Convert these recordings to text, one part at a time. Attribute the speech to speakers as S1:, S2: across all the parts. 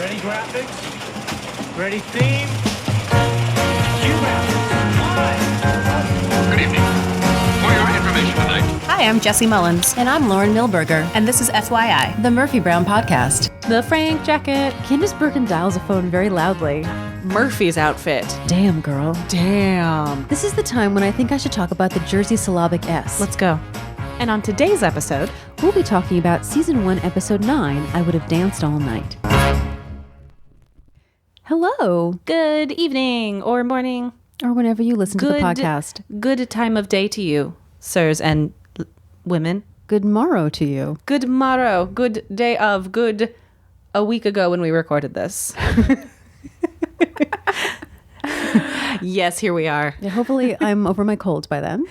S1: Ready graphics? Ready theme? Cue graphics.
S2: Good evening. For your information tonight.
S3: Hi, I'm Jesse Mullins.
S4: And I'm Lauren Milberger.
S3: And this is FYI,
S4: The Murphy Brown Podcast.
S3: the Frank jacket.
S5: Candace Bergen dials a phone very loudly.
S3: Murphy's outfit.
S5: Damn, girl.
S3: Damn.
S5: This is the time when I think I should talk about the Jersey Syllabic S.
S3: Let's go. And on today's episode,
S5: We'll be talking about Season 1, Episode 9, I Would Have Danced All Night. Hello,
S3: good evening or morning.
S5: or whenever you listen to the
S3: Good-
S5: podcast.
S3: Good time of day to you, sirs and women.
S5: Good morrow to you.
S3: Good morrow. Good day of. Good a week ago when we recorded this. Yes, here we are.
S5: Yeah, hopefully I'm over my cold by then.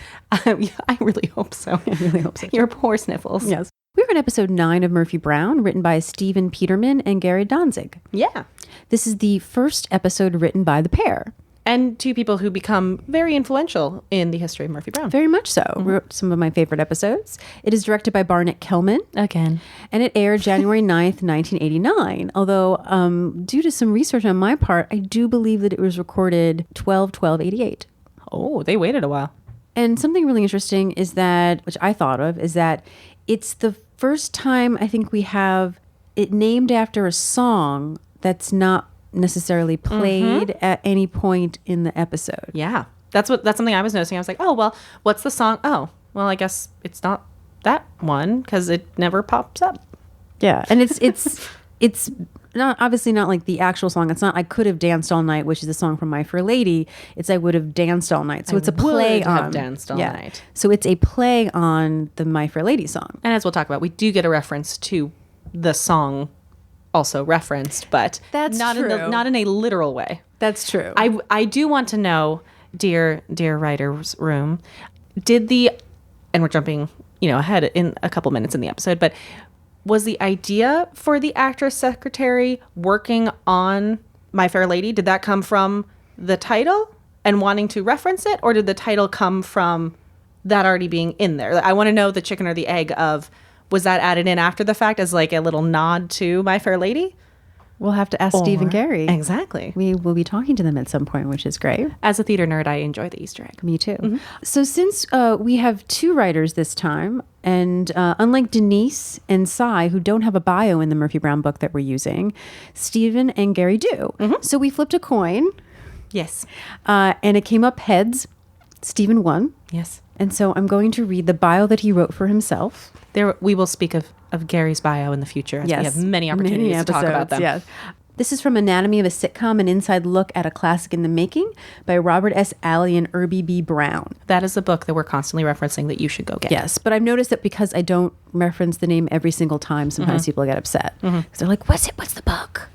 S3: Yeah, I really hope so.
S5: I really hope so.
S3: Your poor sniffles.
S5: Yes. We're in Episode 9 of Murphy Brown, written by Stephen Peterman and Gary Danzig.
S3: Yeah.
S5: This is the first episode written by the pair.
S3: And two people who become very influential in the history of Murphy Brown.
S5: Very much so. Wrote some of my favorite episodes. It is directed by Barnett Kellman.
S3: Again.
S5: And it aired January 9th, 1989. Although, due to some research on my part, I do believe that it was recorded 12/12/88.
S3: Oh, they waited a while.
S5: And something really interesting is that, which I thought of, is that it's the first time I think we have it named after a song that's not necessarily played at any point in the episode.
S3: Yeah. That's something I was noticing. I was like, oh, well, what's the song? Oh, well, I guess it's not that one because it never pops up.
S5: Yeah. And it's not obviously not like the actual song. It's not I Could Have Danced All Night, which is a song from My Fair Lady. It's I Would Have Danced All Night. So it's a play
S3: would
S5: on
S3: have danced all night.
S5: So it's a play on the My Fair Lady song.
S3: And as we'll talk about, we do get a reference to the song also referenced, but
S5: That's
S3: not
S5: true.
S3: not in a literal way.
S5: That's true.
S3: I do want to know, dear writer's room, and we're jumping, ahead in a couple minutes in the episode, but was the idea for the actress secretary working on My Fair Lady, did that come from the title and wanting to reference it, or did the title come from that already being in there? I want to know the chicken or the egg of, was that added in after the fact as like a little nod to My Fair Lady?
S5: We'll have to ask Steve and Gary.
S3: Exactly.
S5: We will be talking to them at some point, which is great.
S3: As a theater nerd, I enjoy the Easter egg.
S5: Me too. So since we have two writers this time, and unlike Denise and Cy, who don't have a bio in the Murphy Brown book that we're using, Stephen and Gary do. So we flipped a coin,
S3: Yes.
S5: and it came up heads. Stephen won.
S3: Yes.
S5: And so I'm going to read the bio that he wrote for himself.
S3: There, we will speak of Gary's bio in the future. As we have many opportunities to talk about them.
S5: Yes. This is from Anatomy of a Sitcom, an inside look at a classic in the making by Robert S. Alley and Irby B. Brown.
S3: That is a book that we're constantly referencing that you should go get.
S5: Yes, but I've noticed that because I don't reference the name every single time, sometimes people get upset. Because they're like, what's it? What's the book?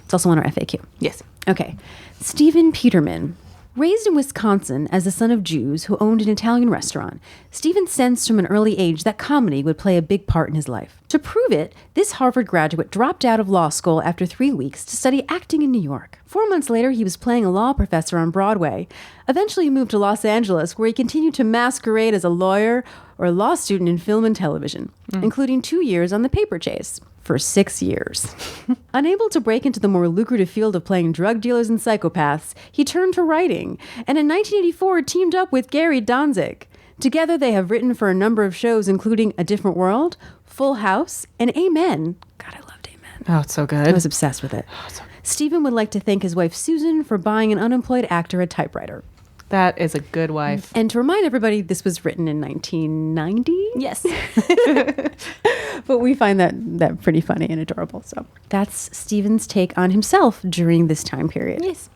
S5: It's also on our FAQ.
S3: Yes.
S5: Okay. Stephen Peterman. Raised in Wisconsin as the son of Jews who owned an Italian restaurant, Stephen sensed from an early age that comedy would play a big part in his life. To prove it, this Harvard graduate dropped out of law school after 3 weeks to study acting in New York. 4 months later, he was playing a law professor on Broadway. Eventually, he moved to Los Angeles, where he continued to masquerade as a lawyer or a law student in film and television, including 2 years on The Paper Chase. For 6 years. Unable to break into the more lucrative field of playing drug dealers and psychopaths, he turned to writing, and in 1984 teamed up with Gary Danzig. Together they have written for a number of shows, including A Different World, Full House, and Amen. God, I loved Amen.
S3: Oh, it's so good.
S5: I was obsessed with it. Stephen would like to thank his wife Susan for buying an unemployed actor a typewriter.
S3: That is a good wife.
S5: And to remind everybody, this was written in 1990.
S3: Yes.
S5: But we find that pretty funny and adorable. So that's Stephen's take on himself during this time period.
S3: Yes.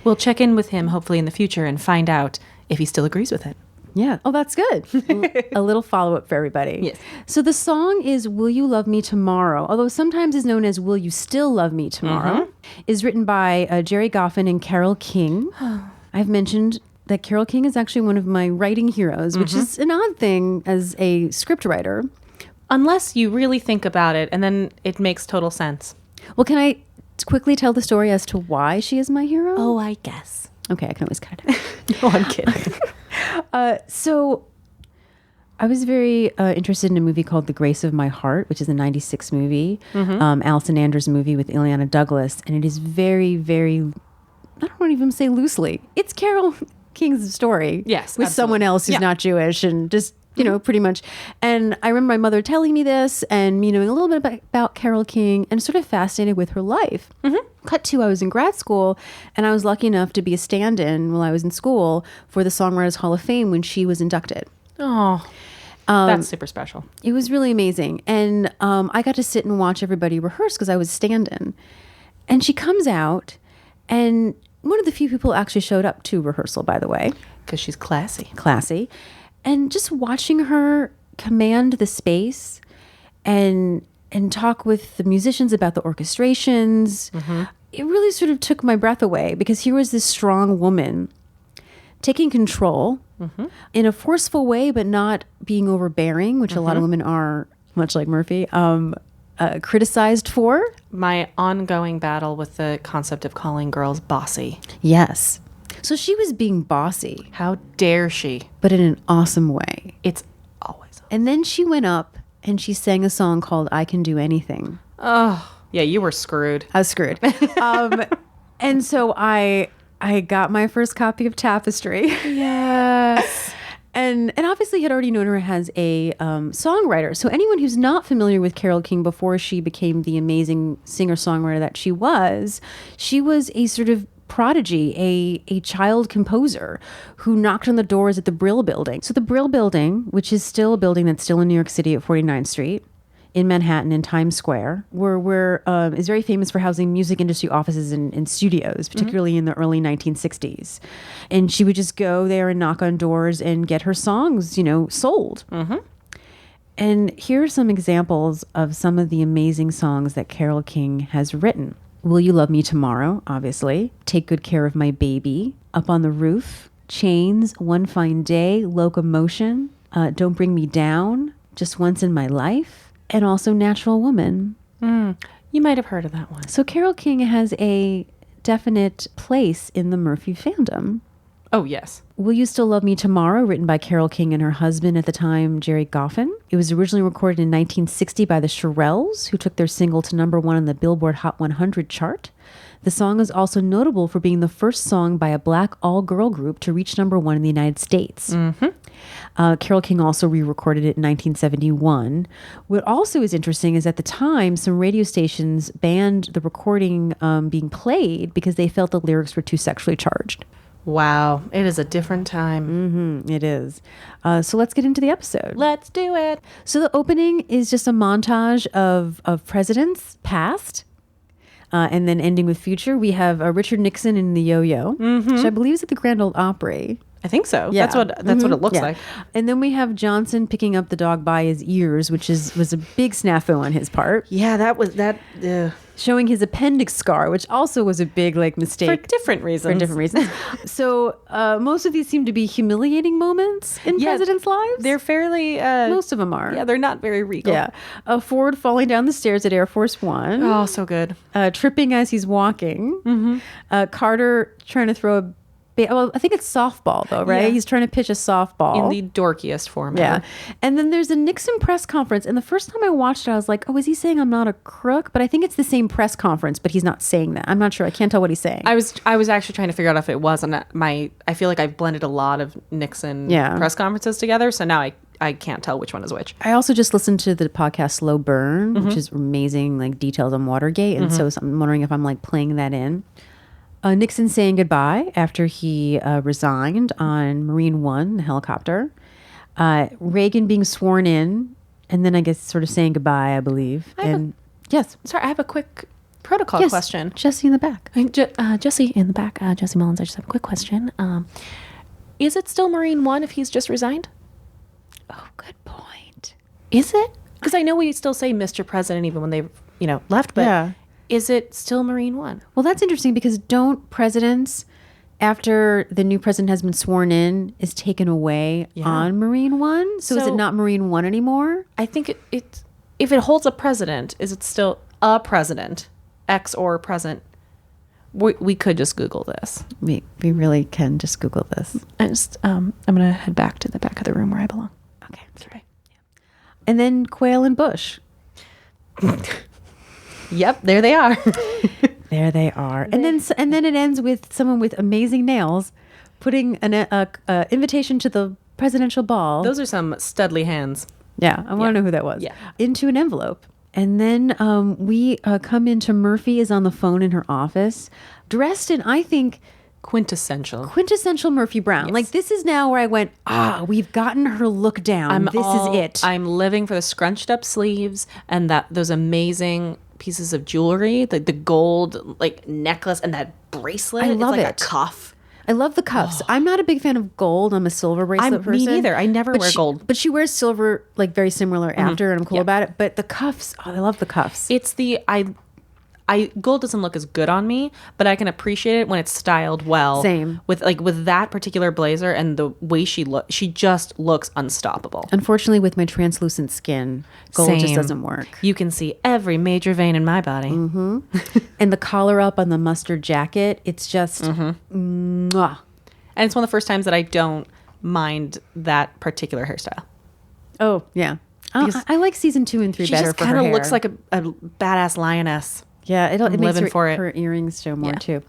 S3: We'll check in with him hopefully in the future and find out if he still agrees with it.
S5: Yeah. Oh, that's good. A little follow-up for everybody.
S3: Yes.
S5: So the song is Will You Love Me Tomorrow, although sometimes is known as Will You Still Love Me Tomorrow, is written by Jerry Goffin and Carole King. I've mentioned that Carole King is actually one of my writing heroes, which is an odd thing as a scriptwriter.
S3: Unless you really think about it, and then it makes total sense.
S5: Well, can I quickly tell the story as to why she is my hero?
S3: Oh, I guess.
S5: Okay, I can always cut it out.
S3: No, I'm kidding.
S5: So I was very interested in a movie called The Grace of My Heart, which is a 96 movie, Alison Anders movie with Ileana Douglas. And it is very, very, I don't want to even say loosely. It's Carole King's story.
S3: Yes,
S5: with
S3: absolutely.
S5: someone else who's
S3: Yeah.
S5: not Jewish and just, you know, pretty much. And I remember my mother telling me this and me knowing a little bit about Carole King and sort of fascinated with her life. Cut to, I was in grad school and I was lucky enough to be a stand-in while I was in school for the Songwriters Hall of Fame when she was inducted.
S3: Oh, that's super special.
S5: It was really amazing. And I got to sit and watch everybody rehearse because I was stand-in. And she comes out, and one of the few people actually showed up to rehearsal, by the way.
S3: Because she's classy.
S5: Classy. And just watching her command the space and talk with the musicians about the orchestrations, it really sort of took my breath away because here was this strong woman taking control in a forceful way, but not being overbearing, which a lot of women are, much like Murphy, criticized for.
S3: My ongoing battle with the concept of calling girls bossy.
S5: Yes. So she was being bossy,
S3: How dare she?
S5: but in an awesome way.
S3: It's always.
S5: And then she went up and she sang a song called I Can Do Anything.
S3: Oh, yeah, you were screwed.
S5: I was screwed. And so I got my first copy of Tapestry.
S3: Yes.
S5: And obviously had already known her as a songwriter. So anyone who's not familiar with Carole King before she became the amazing singer-songwriter that she was a sort of prodigy, a child composer who knocked on the doors at the Brill Building. So the Brill Building, which is still a building that's still in New York City at 49th Street, in Manhattan in Times Square, where is very famous for housing music industry offices and studios, particularly in the early 1960s. And she would just go there and knock on doors and get her songs, sold. And here are some examples of some of the amazing songs that Carole King has written. Will You Love Me Tomorrow, obviously. Take Good Care of My Baby. Up on the Roof. Chains. One Fine Day. Locomotion. Don't Bring Me Down. Just Once in My Life. And also Natural Woman.
S3: You might have heard of that one.
S5: So Carole King has a definite place in the Murphy fandom.
S3: Oh, yes.
S5: Will You Still Love Me Tomorrow, written by Carole King and her husband at the time, Jerry Goffin. It was originally recorded in 1960 by the Shirelles, who took their single to #1 on the Billboard Hot 100 chart. The song is also notable for being the first song by a black all-girl group to reach #1 in the United States. Carole King also re-recorded it in 1971. What also is interesting is at the time, some radio stations banned the recording being played because they felt the lyrics were too sexually charged.
S3: Wow. It is a different time.
S5: It is. So let's get into the episode.
S3: Let's do it.
S5: So the opening is just a montage of presidents past, and then ending with future. We have Richard Nixon in the Yo-Yo, which I believe is at the Grand Ole Opry.
S3: I think so.
S5: Yeah.
S3: That's what it looks
S5: Yeah.
S3: like.
S5: And then we have Johnson picking up the dog by his ears, which was a big snafu on his part,
S3: Yeah, that was that
S5: showing his appendix scar, which also was a big mistake.
S3: for different reasons.
S5: For different reasons. So most of these seem to be humiliating moments in
S3: Yeah,
S5: presidents' lives.
S3: They're fairly
S5: Most of them are.
S3: Yeah, they're not very regal.
S5: Yeah. Ford falling down the stairs at Air Force One.
S3: Oh, so good.
S5: Tripping as he's walking. Carter trying to throw a... well, I think it's softball, though, right?
S3: Yeah.
S5: He's trying to pitch a softball.
S3: In the dorkiest form.
S5: Yeah.
S3: ever.
S5: And then there's a Nixon press conference. And the first time I watched it, I was like, oh, is he saying I'm not a crook? But I think it's the same press conference, but he's not saying that. I'm not sure. I can't tell what he's saying.
S3: I was actually trying to figure out if it was, and I feel like I've blended a lot of Nixon
S5: Yeah.
S3: press conferences together, so now I can't tell which one is which.
S5: I also just listened to the podcast Slow Burn, which is amazing, details on Watergate. And so I'm wondering if I'm playing that in. Nixon saying goodbye after he resigned on Marine One, the helicopter. Reagan being sworn in, and then I guess sort of saying goodbye, I believe. Yes.
S3: Sorry, I have a quick protocol
S5: Yes,
S3: question.
S5: Jesse in the back.
S3: Jesse in the back, Jesse Mullins, I just have a quick question. Is it still Marine One if he's just resigned?
S5: Oh, good point.
S3: Is it? Because I know we still say Mr. President even when they've, left, but
S5: Yeah.
S3: is it still Marine One?
S5: Well, that's interesting because don't presidents, after the new president has been sworn in, is taken away on Marine One? So is it
S3: So-
S5: not Marine One anymore?
S3: I think it if it holds a president, is it still a president, ex or present? We could just Google this.
S5: We really can just Google this.
S3: I'm gonna head back to the back of the room where I belong.
S5: Okay, that's right. And then Quail and Bush.
S3: Yep, there they are.
S5: There they are. And then it ends with someone with amazing nails putting an invitation to the presidential ball.
S3: Those are some studly hands.
S5: Yeah, I want to know who that was.
S3: Yeah.
S5: Into an envelope. And then we come into Murphy is on the phone in her office, dressed in, I think,
S3: Quintessential.
S5: Murphy Brown.
S3: Yes.
S5: Like, this is now where I went, we've gotten her look down. This is it.
S3: I'm living for the scrunched up sleeves and those amazing pieces of jewelry, the gold like necklace and that bracelet.
S5: I love
S3: it's like
S5: it.
S3: a cuff.
S5: I love the cuffs. I'm not a big fan of gold. I'm a silver bracelet
S3: Me
S5: person.
S3: neither. I never wear gold.
S5: But she wears silver, like very similar after, and I'm cool about it. But the cuffs, I love the cuffs.
S3: It's gold doesn't look as good on me, but I can appreciate it when it's styled well.
S5: Same.
S3: With that particular blazer and the way she just looks unstoppable.
S5: Unfortunately, with my translucent skin, gold just
S3: Same.
S5: doesn't work.
S3: You can see every major vein in my body.
S5: And the collar up on the mustard jacket, it's just, mwah.
S3: And it's one of the first times that I don't mind that particular hairstyle.
S5: Oh, yeah. I like season 2 and 3
S3: She
S5: better
S3: just
S5: for her
S3: kind of
S5: hair.
S3: looks like a badass lioness.
S5: Yeah, it makes
S3: living for it.
S5: her earrings show more
S3: Yeah.
S5: too.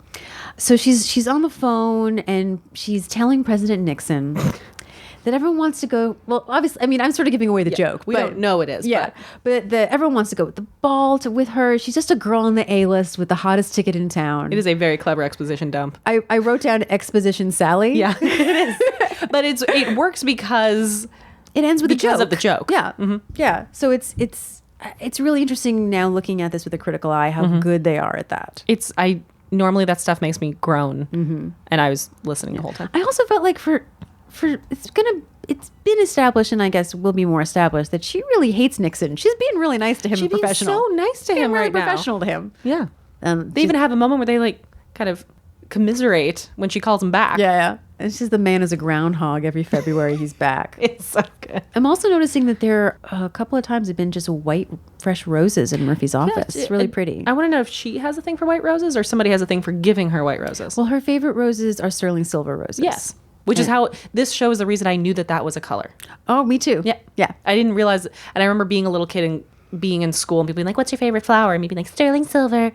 S5: So she's on the phone and she's telling President Nixon that everyone wants to go. Well, obviously, I mean, I'm sort of giving away the joke.
S3: We
S5: but-
S3: don't know it is.
S5: Yeah, but everyone wants to go with the ball with her. She's just a girl on the A-list with the hottest ticket in town.
S3: It is a very clever exposition dump.
S5: I wrote down Exposition Sally.
S3: Yeah. But it works because
S5: It ends with
S3: Because
S5: a joke.
S3: of the joke.
S5: Yeah, yeah. So it's really interesting now looking at this with a critical eye how good they are at that.
S3: normally that stuff makes me groan. And I was listening the whole time.
S5: I also felt like for it's been established, and I guess will be more established, that she really hates Nixon. She's being really nice to him.
S3: She's
S5: and
S3: being
S5: professional.
S3: so nice to
S5: Being
S3: him
S5: really
S3: right now.
S5: professional to him.
S3: Yeah.
S5: They
S3: They even have a moment where they like kind of commiserate when she calls him back.
S5: yeah. It's just the man is a groundhog. Every February he's back.
S3: It's so good.
S5: I'm also noticing that there a couple of times have been just white, fresh roses in Murphy's office. It's really pretty.
S3: I want to know if she has a thing for white roses or somebody has a thing for giving her white roses.
S5: Well, her favorite roses are sterling silver roses.
S3: Yes. Which is how this show is the reason I knew that was a color.
S5: Oh, me too.
S3: Yeah.
S5: Yeah.
S3: I didn't realize. And I remember being a little kid and being in school and people being like, what's your favorite flower? And me being like, sterling silver.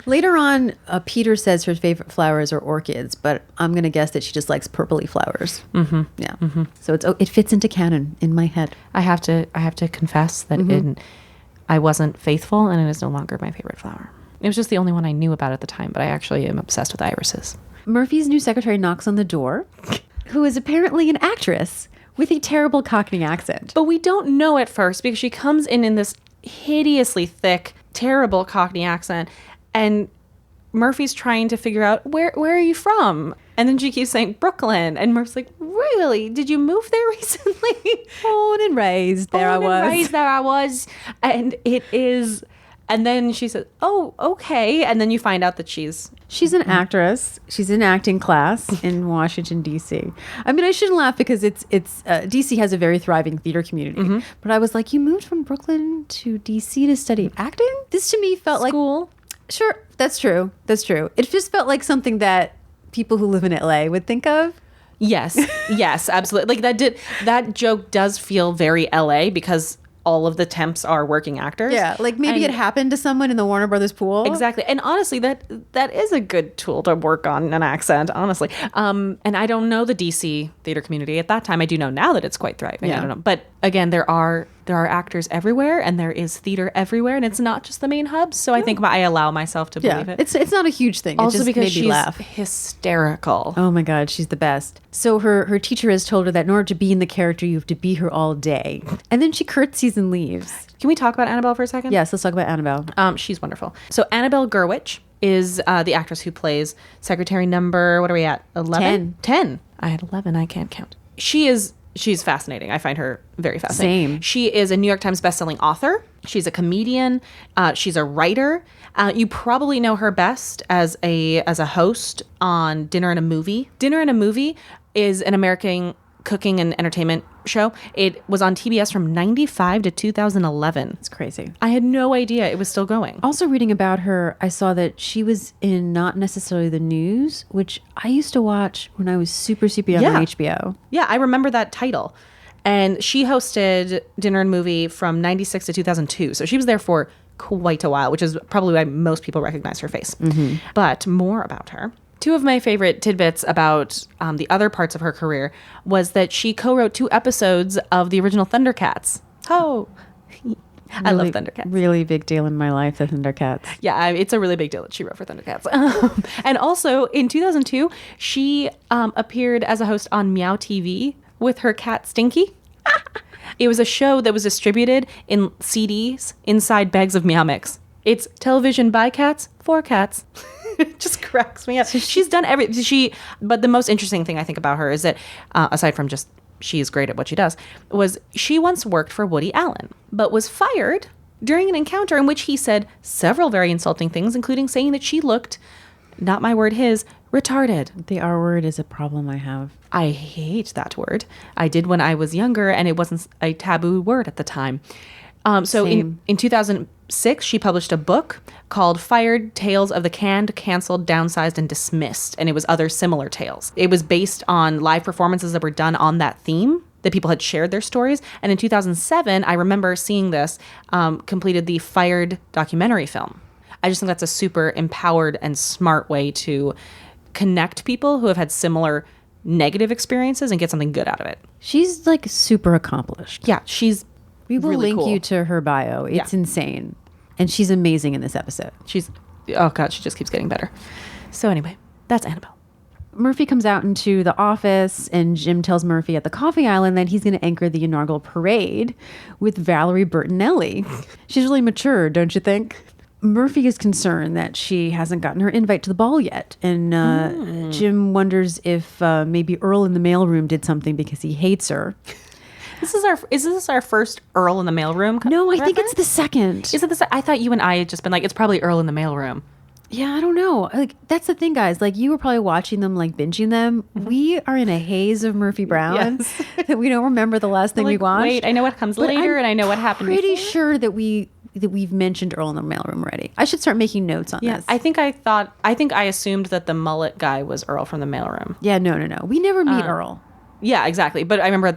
S5: Later on, Peter says her favorite flowers are orchids, but I'm going to guess that she just likes purpley flowers. Mm-hmm. Yeah. Mm-hmm. So it fits into canon in my head.
S3: I have to confess that I wasn't faithful and it is no longer my favorite flower. It was just the only one I knew about at the time, but I actually am obsessed with irises.
S5: Murphy's new secretary knocks on the door, who is apparently an actress with a terrible Cockney accent.
S3: But we don't know at first because she comes in this hideously thick, terrible Cockney accent, and Murphy's trying to figure out where are you from? And then she keeps saying Brooklyn, and Murphy's like, really? Did you move there recently?
S5: Born and raised, there I
S3: Born and
S5: was.
S3: raised, there I was. And it is. And then she says, oh, okay. And then you find out that she's
S5: She's an actress. She's in acting class in Washington, D.C. I mean, I shouldn't laugh because D.C. has a very thriving theater community. But I was like, you moved from Brooklyn to D.C. to study acting? This to me felt
S3: school.
S5: like... Sure, that's true. That's true. It just felt like something that people who live in L.A. would think of.
S3: Yes, yes, absolutely. Like that joke does feel very LA because all of the temps are working actors.
S5: Yeah, like maybe it
S3: And-
S5: happened to someone in the Warner Brothers pool.
S3: Exactly. And honestly, that is a good tool to work on an accent, honestly. And I don't know the DC theater community at that time. I do know now that it's quite thriving.
S5: Yeah.
S3: I don't know. But again, there are actors everywhere and there is theater everywhere and it's not just the main hubs. So I think I allow myself to believe it.
S5: It's not a huge thing.
S3: Also
S5: it just
S3: because
S5: made me
S3: she's
S5: laugh.
S3: hysterical.
S5: Oh my God, she's the best. So her teacher has told her that in order to be in the character, you have to be her all day. And then she curtsies and leaves.
S3: Can we talk about Annabelle for a second?
S5: Yes, let's talk about Annabelle.
S3: She's wonderful. So Annabelle Gurwitch is the actress who plays secretary number, what are we at? 11? 10. I had 11. I can't count. She's fascinating. I find her very fascinating.
S5: Same.
S3: She is a New York Times bestselling author. She's a comedian. She's a writer. You probably know her best as a host on Dinner and a Movie. Dinner and a Movie is an American cooking and entertainment show. It was on TBS from 95 to 2011.
S5: It's crazy.
S3: I had no idea it was still going.
S5: Also, reading about her, I saw that she was in Not Necessarily the News, which I used to watch when I was super, super young
S3: Yeah.
S5: on HBO.
S3: Yeah, I remember that title. And she hosted Dinner and Movie from 96 to 2002. So she was there for quite a while, which is probably why most people recognize her face. But more about her. Two of my favorite tidbits about the other parts of her career was that she co-wrote 2 episodes of the original Thundercats. Oh, I love Thundercats.
S5: Really big deal in my life, the Thundercats.
S3: Yeah, it's a really big deal that she wrote for Thundercats. And also, in 2002, she appeared as a host on Meow TV with her cat Stinky. It was a show that was distributed in CDs inside bags of Meow Mix. It's television by cats for cats. It just cracks me up. She's done but the most interesting thing I think about her is that, aside from just she is great at what she does, was she once worked for Woody Allen, but was fired during an encounter in which he said several very insulting things, including saying that she looked, not my word, his, retarded.
S5: The R word is a problem I have.
S3: I hate that word. I did when I was younger, and it wasn't a taboo word at the time. So
S5: Same.
S3: in 2006, she published a book called Fired: Tales of the Canned, Canceled, Downsized, and Dismissed. And it was other similar tales. It was based on live performances that were done on that theme, that people had shared their stories. And in 2007, I remember seeing this, completed the Fired documentary film. I just think that's a super empowered and smart way to connect people who have had similar negative experiences and get something good out of it.
S5: She's like super accomplished.
S3: Yeah, she's
S5: We will
S3: really
S5: link
S3: cool.
S5: you to her bio. It's
S3: Yeah.
S5: insane. And she's amazing in this episode.
S3: She's, oh God, she just keeps getting better. So anyway, that's Annabelle.
S5: Murphy comes out into the office, and Jim tells Murphy at the coffee island that he's going to anchor the inaugural parade with Valerie Bertinelli. She's really mature, don't you think? Murphy is concerned that she hasn't gotten her invite to the ball yet. And Jim wonders if maybe Earl in the mailroom did something because he hates her.
S3: Is this our first Earl in the mailroom?
S5: No, I think
S3: reference?
S5: it's the second.
S3: Is it this? I thought you and I had just been like, it's probably Earl in the mailroom.
S5: Yeah, I don't know. Like, that's the thing, guys. Like, you were probably watching them, like binging them. We are in a haze of Murphy Brown
S3: Yes.
S5: that we don't remember the last thing we
S3: Like,
S5: watched.
S3: wait, I know what comes
S5: But
S3: later,
S5: I'm
S3: and I know what happened
S5: Pretty
S3: before.
S5: sure that we've mentioned Earl in the mailroom already. I should start making notes on
S3: Yeah,
S5: this.
S3: I think I assumed that the mullet guy was Earl from the mailroom.
S5: Yeah, no. We never meet Earl.
S3: Yeah, exactly. But I remember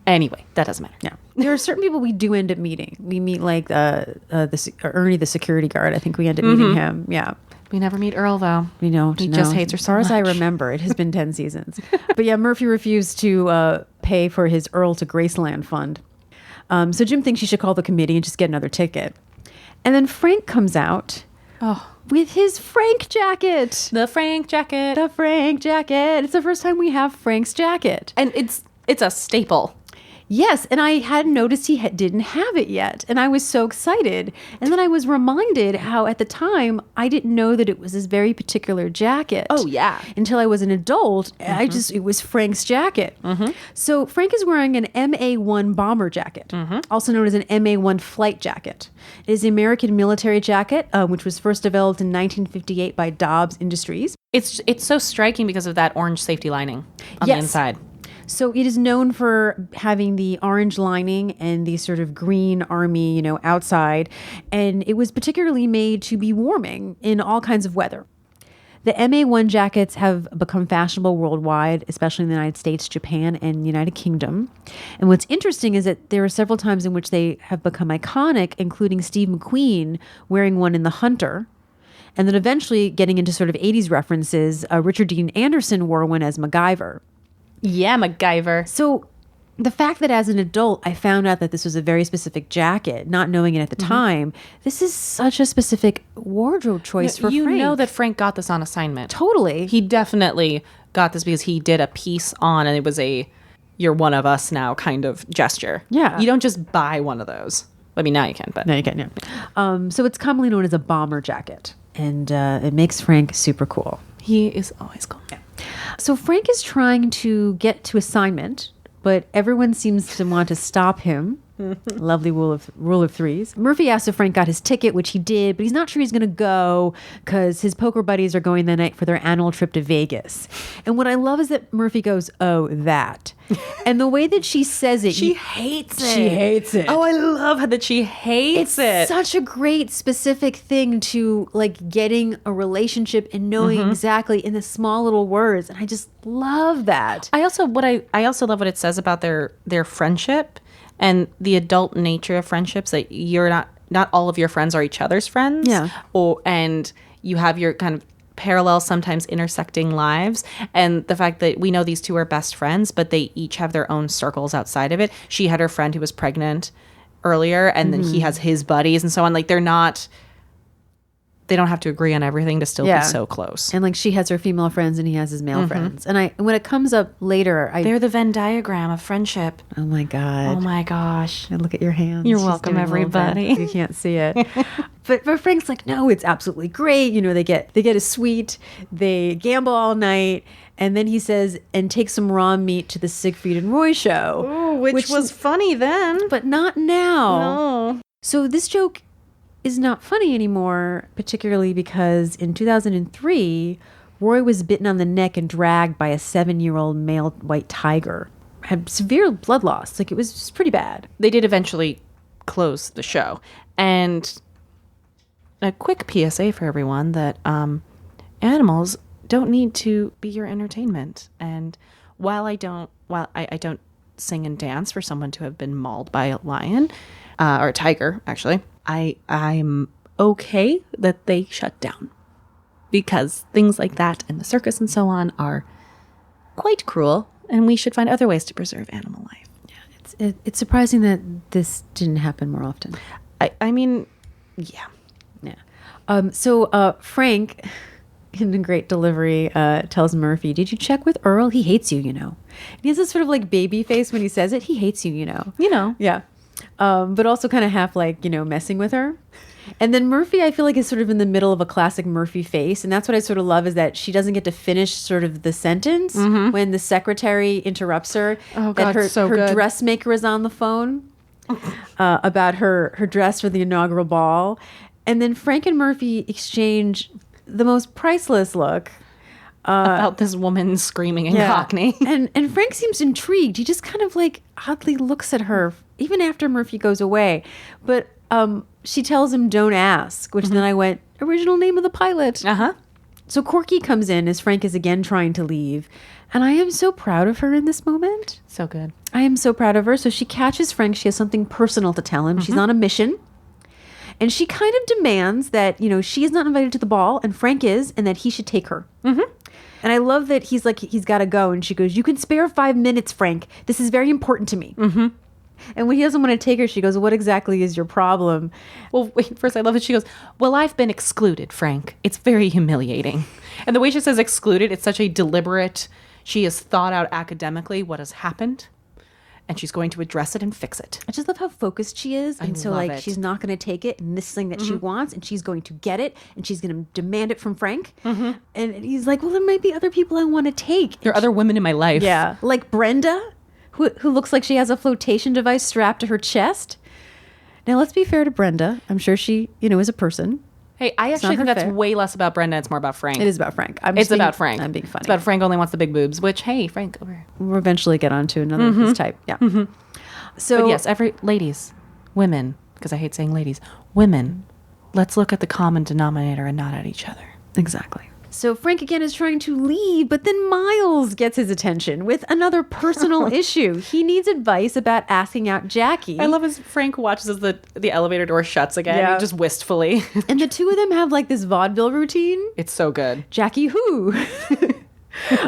S3: anyway, that doesn't matter.
S5: Yeah, there are certain people we do end up meeting. We meet like Ernie, the security guard. I think we end up meeting him. Yeah.
S3: We never meet Earl, though.
S5: We don't.
S3: He
S5: know.
S3: just hates her
S5: As
S3: so
S5: far as I
S3: much.
S5: remember, it has been 10 seasons. But yeah, Murphy refused to pay for his Earl to Graceland fund. So Jim thinks he should call the committee and just get another ticket. And then Frank comes out with his Frank jacket.
S3: The Frank jacket.
S5: The Frank jacket. It's the first time we have Frank's jacket.
S3: And it's a staple.
S5: Yes, and I hadn't noticed he didn't have it yet, and I was so excited. And then I was reminded how at the time I didn't know that it was this very particular jacket.
S3: Oh, yeah.
S5: Until I was an adult, it was Frank's jacket. So Frank is wearing an MA-1 bomber jacket, also known as an MA-1 flight jacket. It is the American military jacket, which was first developed in 1958 by Dobbs Industries.
S3: It's so striking because of that orange safety lining on
S5: Yes.
S3: the inside.
S5: So it is known for having the orange lining and the sort of green army, outside. And it was particularly made to be warming in all kinds of weather. The MA-1 jackets have become fashionable worldwide, especially in the United States, Japan, and United Kingdom. And what's interesting is that there are several times in which they have become iconic, including Steve McQueen wearing one in The Hunter. And then eventually getting into sort of 80s references, Richard Dean Anderson wore one as MacGyver.
S3: Yeah, MacGyver.
S5: So the fact that as an adult, I found out that this was a very specific jacket, not knowing it at the time, this is such a specific wardrobe choice for
S3: You
S5: Frank.
S3: know that Frank got this on assignment.
S5: Totally.
S3: He definitely got this because he did a piece on, and it was a "you're one of us now" kind of gesture.
S5: Yeah.
S3: You don't just buy one of those. I mean, now you can, but
S5: No, you can't. Yeah. So it's commonly known as a bomber jacket, and it makes Frank super cool.
S3: he is always cool.
S5: So Frank is trying to get to assignment, but everyone seems to want to stop him. Lovely rule of threes. Murphy asks if Frank got his ticket, which he did, but he's not sure he's going to go because his poker buddies are going that night for their annual trip to Vegas. And what I love is that Murphy goes, "Oh, that." And the way that she says it,
S3: She hates it.
S5: She hates it.
S3: Oh, I love how that she hates it.
S5: Such a great specific thing to like getting a relationship and knowing exactly in the small little words. And I just love that.
S3: I also love what it says about their friendship and the adult nature of friendships, that you're not all of your friends are each other's friends.
S5: Yeah.
S3: And you have your kind of parallel, sometimes intersecting lives. And the fact that we know these two are best friends, but they each have their own circles outside of it. She had her friend who was pregnant earlier, and then he has his buddies and so on. Like they don't have to agree on everything to still be so close.
S5: And like she has her female friends and he has his male friends. And when it comes up later,
S3: They're the Venn diagram of friendship.
S5: oh my God.
S3: Oh my gosh.
S5: And look at your hands.
S3: You're
S5: She's
S3: welcome,
S5: doing a little
S3: everybody.
S5: bit. You can't see it. but Frank's like, no, it's absolutely great. You know, they get a suite, they gamble all night, and then he says, and take some raw meat to the Siegfried and Roy show.
S3: Ooh, which was funny then.
S5: But not now.
S3: No.
S5: So this joke is not funny anymore, particularly because in 2003, Roy was bitten on the neck and dragged by a 7-year-old male white tiger. Had severe blood loss. Like, it was just pretty bad.
S3: They did eventually close the show. And a quick PSA for everyone that animals don't need to be your entertainment. And while I don't sing and dance for someone to have been mauled by a lion or a tiger, actually, I'm okay that they shut down, because things like that in the circus and so on are quite cruel, and we should find other ways to preserve animal life.
S5: It's surprising that this didn't happen more often.
S3: I mean, yeah.
S5: Yeah. So Frank, in a great delivery, tells Murphy, "Did you check with Earl? He hates you, you know." And he has this sort of like baby face when he says it. He hates you, you know.
S3: You know.
S5: Yeah. But also kind of half like, you know, messing with her. And then Murphy, I feel like, is sort of in the middle of a classic Murphy face. And that's what I sort of love, is that she doesn't get to finish sort of the sentence when the secretary interrupts her.
S3: Oh,
S5: that
S3: God,
S5: her,
S3: so
S5: her
S3: good.
S5: dressmaker is on the phone about her dress for the inaugural ball. And then Frank and Murphy exchange the most priceless look.
S3: About this woman screaming in Cockney.
S5: And Frank seems intrigued. He just kind of like oddly looks at her even after Murphy goes away. But she tells him, "Don't ask," which then I went, original name of the pilot.
S3: Uh-huh.
S5: So Corky comes in as Frank is again trying to leave. And I am so proud of her in this moment.
S3: So good.
S5: I am so proud of her. So she catches Frank. She has something personal to tell him. She's on a mission. And she kind of demands that, you know, she is not invited to the ball and Frank is, and that he should take her. And I love that he's like, he's got to go. And she goes, "You can spare 5 minutes, Frank. This is very important to me." And when he doesn't want to take her, she goes, "What exactly is your problem?"
S3: Well, wait, first I love it. She goes, "Well, I've been excluded, Frank. It's very humiliating." And the way she says excluded, it's such a deliberate, she has thought out academically what has happened, and she's going to address it and fix it.
S5: I just love how focused she is. And so
S3: love
S5: like,
S3: it.
S5: she's not going to take it. And this thing that she wants, and she's going to get it. And she's going to demand it from Frank. And he's like, "Well, there might be other people I want to take."
S3: There are other women in my life.
S5: Yeah. Like Brenda, who looks like she has a flotation device strapped to her chest. Now, let's be fair to Brenda. I'm sure she, you know, is a person.
S3: Hey, I actually
S5: not
S3: think
S5: her
S3: that's
S5: fair.
S3: way less about Brenda. It's more about Frank.
S5: It is about Frank.
S3: It's about Frank.
S5: I'm being funny.
S3: It's about Frank only wants the big boobs, which, hey, Frank, over here.
S5: We'll eventually get onto another of his type. Yeah. So
S3: But yes, ladies, women, because I hate saying ladies, women, let's look at the common denominator and not at each other.
S5: exactly. So Frank again is trying to leave, but then Miles gets his attention with another personal issue. He needs advice about asking out Jackie.
S3: I love as Frank watches as the elevator door shuts again,
S5: Yeah.
S3: just wistfully.
S5: And the two of them have like this vaudeville routine.
S3: It's so good.
S5: Jackie who?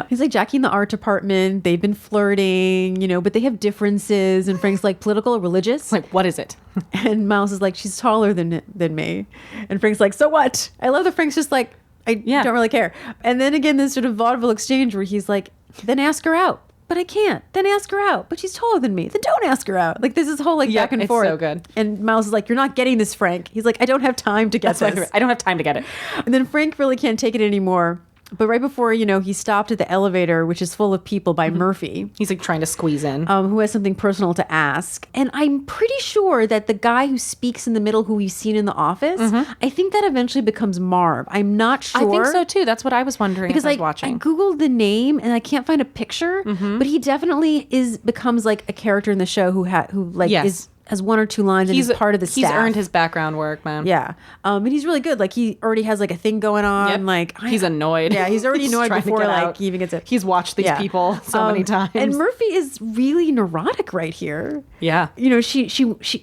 S5: He's like, "Jackie in the art department. They've been flirting, you know, but they have differences." And Frank's like, "Political or religious?"
S3: It's like, what is it?
S5: And Miles is like, "She's taller than me." And Frank's like, "So what?" I love that Frank's just like, I don't really care. And then again, this sort of vaudeville exchange where he's like, "Then ask her out." "But I can't." "Then ask her out." "But she's taller than me." "Then don't ask her out." Like, there's this whole like
S3: Yep,
S5: back and
S3: it's
S5: forth.
S3: so good.
S5: And Miles is like, "You're not getting this, Frank." He's like, "I don't have time to get
S3: That's why
S5: this."
S3: I don't have time to get it.
S5: And then Frank really can't take it anymore. But right before, he stopped at the elevator, which is full of people by Murphy,
S3: He's like trying to squeeze in.
S5: who has something personal to ask. And I'm pretty sure that the guy who speaks in the middle, who we've seen in the office, I think that eventually becomes Marv. I'm not sure.
S3: I think so too. That's what I was wondering
S5: Because
S3: as I was
S5: I
S3: watching.
S5: Googled the name and I can't find a picture, but he definitely becomes like a character in the show who
S3: Yes.
S5: has one or two lines and is part of the staff.
S3: He's earned his background work, man.
S5: Yeah. And he's really good. Like he already has like a thing going on.
S3: Yep.
S5: Like
S3: He's annoyed.
S5: Yeah, he's already annoyed
S3: trying to
S5: before
S3: get
S5: like
S3: out.
S5: he even gets it.
S3: He's watched these people so many times.
S5: And Murphy is really neurotic right here.
S3: Yeah.
S5: She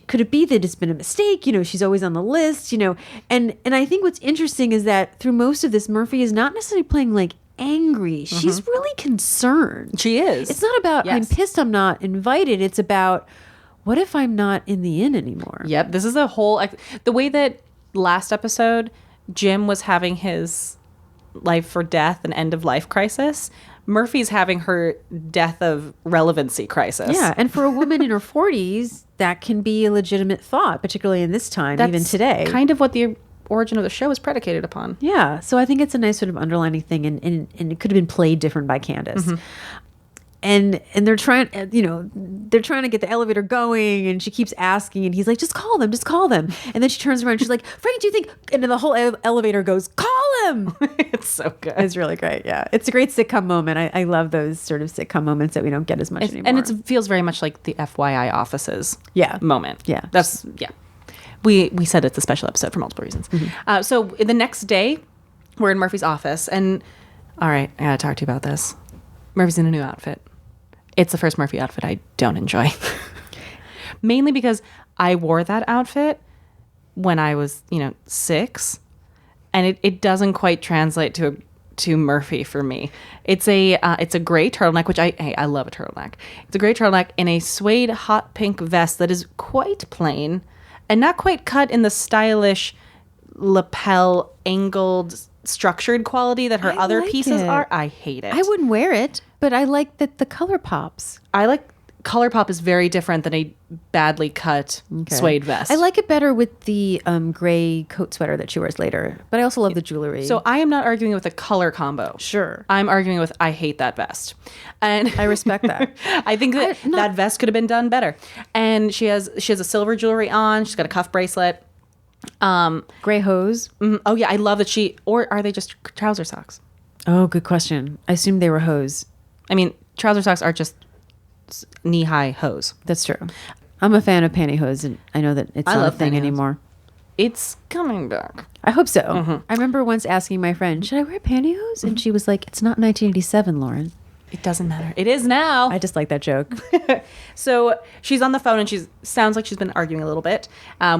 S5: could it be that it's been a mistake? She's always on the list, and I think what's interesting is that through most of this, Murphy is not necessarily playing like angry. She's really concerned.
S3: She is.
S5: It's not about I'm
S3: Yes.
S5: pissed I'm not invited. It's about what if I'm not in the inn anymore?
S3: Yep. This is a whole the way that last episode Jim was having his life or death and end of life crisis. Murphy's having her death of relevancy crisis.
S5: Yeah, and for a woman in her 40s, that can be a legitimate thought, particularly in this time, even today.
S3: Kind of what the origin of the show is predicated upon.
S5: Yeah, so I think it's a nice sort of underlining thing, and it could have been played different by Candace. And they're trying, they're trying to get the elevator going, and she keeps asking, and he's like, just call them. And then she turns around, and she's like, Frank, do you think? And then the whole elevator goes, call him.
S3: It's so good.
S5: It's really great. Yeah, it's a great sitcom moment. I love those sort of sitcom moments that we don't get as much anymore.
S3: And it feels very much like the FYI offices moment.
S5: Yeah.
S3: That's, yeah. We said it's a special episode for multiple reasons. So the next day, we're in Murphy's office, and all right, I gotta talk to you about this. Murphy's in a new outfit. It's the first Murphy outfit I don't enjoy. Mainly because I wore that outfit when I was, 6, and it doesn't quite translate to Murphy for me. It's a gray turtleneck, which I love a turtleneck. It's a gray turtleneck in a suede hot pink vest that is quite plain and not quite cut in the stylish lapel angled structured quality that her
S5: I
S3: other
S5: like
S3: pieces
S5: it.
S3: are. I hate it.
S5: I wouldn't wear it, but I like that the color pops.
S3: I like ColourPop is very different than a badly cut suede vest.
S5: I like it better with the gray coat sweater that she wears later, but I also love the jewelry.
S3: So I am not arguing with a color combo.
S5: Sure.
S3: I'm arguing with I hate that vest. And
S5: I respect that.
S3: I think that that vest could have been done better. And she has a silver jewelry on. She's got a cuff bracelet.
S5: Gray hose.
S3: Oh yeah, I love that or are they just trouser socks?
S5: Oh, good question. I assumed they were hose.
S3: I mean, trouser socks are just knee-high hose.
S5: That's true. I'm a fan of pantyhose, and I know that it's
S3: I
S5: not a
S3: love
S5: thing
S3: pantyhose.
S5: anymore.
S3: It's coming back.
S5: I hope so. I remember once asking my friend, should I wear pantyhose? And she was like, it's not 1987, Lauren.
S3: It doesn't matter. It is now.
S5: I just like that joke.
S3: So she's on the phone and sounds like she's been arguing a little bit.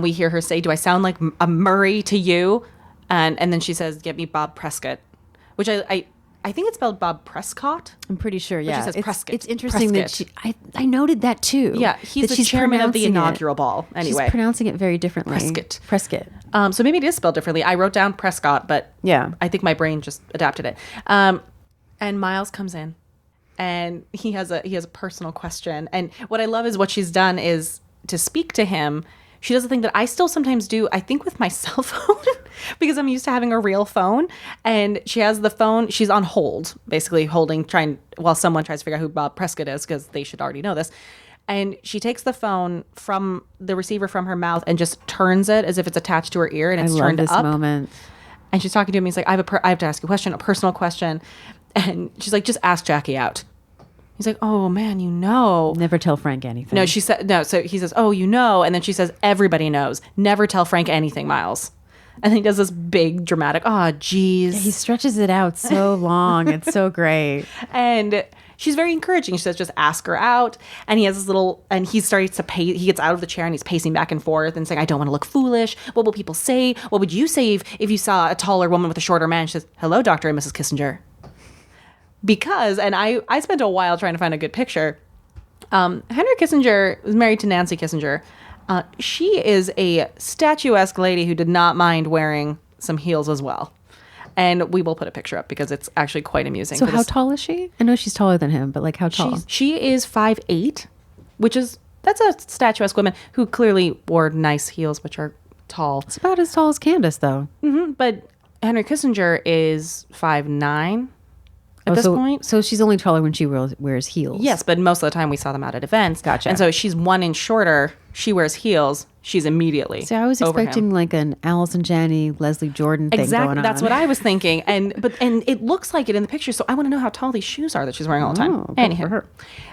S3: We hear her say, "Do I sound like a Murray to you?" And then she says, "Get me Bob Prescott," which I think it's spelled Bob Prescott.
S5: I'm pretty sure, yeah.
S3: says Prescott.
S5: It's interesting that
S3: Prescott.
S5: I noted that too.
S3: Yeah, he's
S5: that
S3: the chairman of the
S5: pronouncing it.
S3: inaugural ball. Anyway,
S5: She's pronouncing it very differently.
S3: Prescott.
S5: Prescott.
S3: So maybe it is spelled differently. I wrote down Prescott, but
S5: Yeah.
S3: I think my brain just adapted it. And Miles comes in, and he has a personal question. And what I love is what she's done is to speak to him. She does the thing that I still sometimes do, I think, with my cell phone, because I'm used to having a real phone. And she has the phone, she's on hold, basically while someone tries to figure out who Bob Prescott is, because they should already know this. And she takes the phone from the receiver from her mouth and just turns it as if it's attached to her ear, and
S5: I
S3: it's
S5: love
S3: turned
S5: this
S3: up.
S5: moment.
S3: And she's talking to him. He's like, I have to ask you a question, a personal question. And she's like, just ask Jackie out. He's like, oh man,
S5: Never tell Frank anything.
S3: No, she said, no. So he says, oh, and then she says, everybody knows. Never tell Frank anything, Miles. And he does this big dramatic, oh, geez.
S5: He stretches it out so long. It's so great.
S3: And she's very encouraging. She says, just ask her out. And he has this and he starts to he gets out of the chair and he's pacing back and forth and saying, I don't want to look foolish. What will people say? What would you say if you saw a taller woman with a shorter man? She says, hello, Dr. and Mrs. Kissinger. Because, and I spent a while trying to find a good picture. Henry Kissinger was married to Nancy Kissinger. She is a statuesque lady who did not mind wearing some heels as well. And we will put a picture up because it's actually quite amusing.
S5: So how tall is she? I know she's taller than him, but like how tall?
S3: She is 5'8", that's a statuesque woman who clearly wore nice heels, which are tall.
S5: It's about as tall as Candace, though.
S3: But Henry Kissinger is 5'9" at this point.
S5: So she's only taller when she wears heels.
S3: Yes, but most of the time we saw them out at events.
S5: Gotcha.
S3: And so she's 1 inch shorter. She wears heels. She's immediately.
S5: So I was
S3: over
S5: expecting
S3: him.
S5: like an Allison Janney, Leslie Jordan thing
S3: Exactly.
S5: going on.
S3: That's what I was thinking. And it looks like it in the picture. So I want to know how tall these shoes are that she's wearing all the time.
S5: Oh, good for her.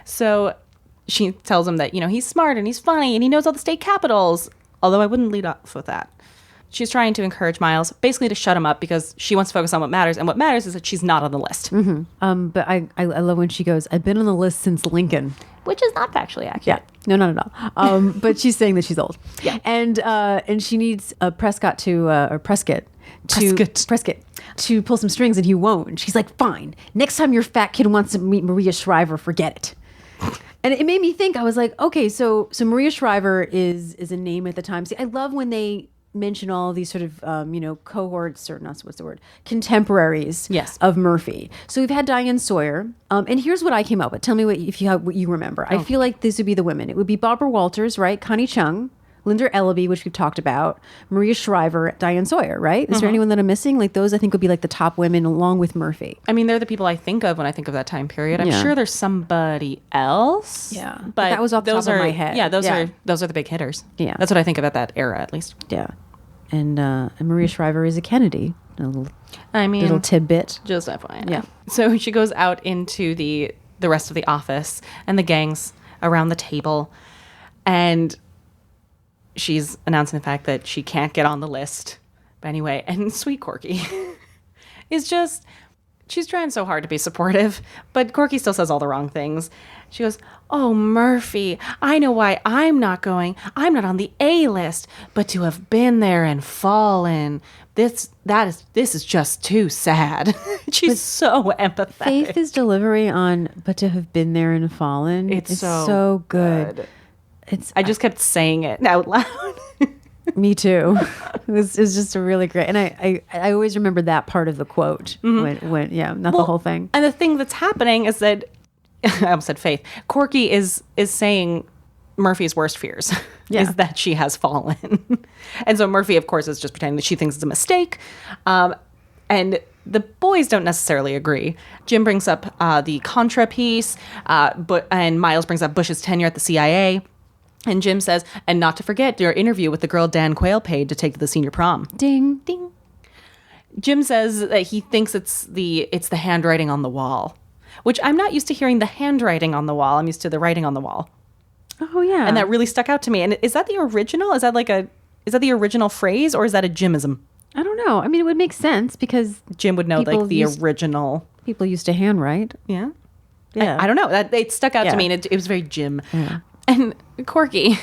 S3: So she tells him that, he's smart and he's funny and he knows all the state capitals. Although I wouldn't lead off with that. She's trying to encourage Miles, basically to shut him up because she wants to focus on what matters. And what matters is that she's not on the list.
S5: Mm-hmm. But I love when she goes, I've been on the list since Lincoln.
S3: Which is not factually accurate.
S5: Yeah. No, not at all. But she's saying that she's old.
S3: Yeah.
S5: And she needs Prescott to pull some strings, and he won't. And she's like, fine. Next time your fat kid wants to meet Maria Shriver, forget it. And it made me think, I was like, okay, so Maria Shriver is a name at the time. See, I love when they mention all these sort of, cohorts, or not, what's the word, contemporaries
S3: Yes.
S5: of Murphy. So we've had Diane Sawyer. And here's what I came up with. Tell me what you remember. I feel like this would be the women. It would be Barbara Walters, right? Connie Chung, Linda Ellaby, which we've talked about, Maria Shriver, Diane Sawyer, right? Is there anyone that I'm missing? Like those, I think, would be like the top women along with Murphy.
S3: I mean, they're the people I think of when I think of that time period. I'm
S5: Yeah.
S3: sure there's somebody else.
S5: Yeah.
S3: But
S5: But that was off the
S3: those
S5: top of
S3: are,
S5: my head.
S3: Yeah, those
S5: Yeah.
S3: are the big hitters.
S5: Yeah.
S3: That's what I think of at that era, at least.
S5: Yeah. And Maria Shriver is a Kennedy. A little
S3: I mean,
S5: little tidbit.
S3: just FYI.
S5: Yeah.
S3: So she goes out into the rest of the office and the gangs around the table, and she's announcing the fact that she can't get on the list. But anyway, and sweet Corky is just, she's trying so hard to be supportive, but Corky still says all the wrong things. She goes, "Oh, Murphy, I know why I'm not going. I'm not on the A list, but to have been there and fallen, this is just too sad." She's so empathetic.
S5: Faith's delivery on "but to have been there and fallen"
S3: It's
S5: is
S3: so
S5: so good.
S3: I just kept saying it out loud.
S5: Me too. It was just a really great, and I always remember that part of the quote when not the whole thing.
S3: And the thing that's happening is that I almost said Faith. Corky is saying Murphy's worst fears
S5: Yeah.
S3: is that she has fallen. And so Murphy, of course, is just pretending that she thinks it's a mistake. And the boys don't necessarily agree. Jim brings up the Contra piece, and Miles brings up Bush's tenure at the CIA. And Jim says, and not to forget your interview with the girl Dan Quayle paid to take to the senior prom.
S5: Ding.
S3: Ding. Jim says that he thinks it's the handwriting on the wall, which I'm not used to hearing the handwriting on the wall. I'm used to the writing on the wall.
S5: Oh yeah.
S3: And that really stuck out to me. And is that the original? Is that the original phrase, or is that a Jimism?
S5: I don't know. I mean, it would make sense because
S3: Jim would know
S5: People
S3: like the
S5: used-
S3: original.
S5: people used to handwrite.
S3: Yeah.
S5: Yeah.
S3: I don't know. That it stuck out
S5: Yeah.
S3: to me, and it was very Jim. And Corky,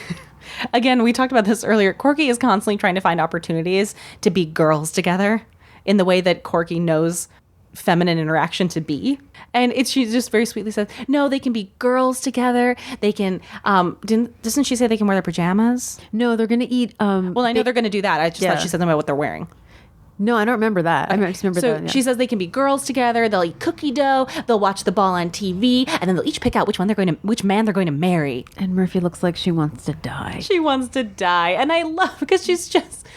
S3: again, we talked about this earlier. Corky is constantly trying to find opportunities to be girls together in the way that Corky knows feminine interaction to be. And she just very sweetly says, no, they can be girls together. They can, doesn't she say they can wear their pajamas?
S5: No, they're gonna eat.
S3: Well, I know they're going to do that. I just
S5: Yeah.
S3: thought she said something about what they're wearing.
S5: No, I don't remember that. I just remember
S3: So
S5: that. Yeah.
S3: she says they can be girls together. They'll eat cookie dough. They'll watch the ball on TV, and then they'll each pick out which man they're going to marry.
S5: And Murphy looks like she wants to die.
S3: She wants to die, and I love because she's just.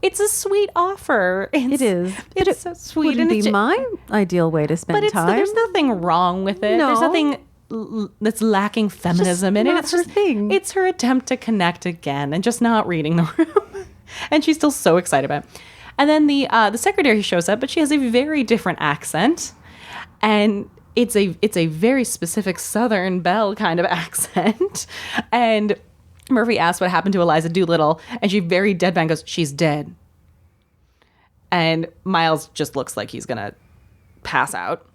S3: It's a sweet offer.
S5: It is. But
S3: It's so sweet,
S5: Wouldn't
S3: and
S5: be
S3: it's
S5: my ideal way to spend
S3: but it's
S5: time.
S3: there's nothing wrong with it. There's
S5: No.
S3: nothing that's lacking feminism in it.
S5: not
S3: It's
S5: her
S3: just
S5: thing.
S3: It's her attempt to connect again, and just not reading the room. And she's still so excited about it. And then the secretary shows up, but she has a very different accent, and it's a very specific Southern belle kind of accent. And Murphy asks what happened to Eliza Doolittle, and she very deadpan goes, "She's dead." And Miles just looks like he's gonna pass out.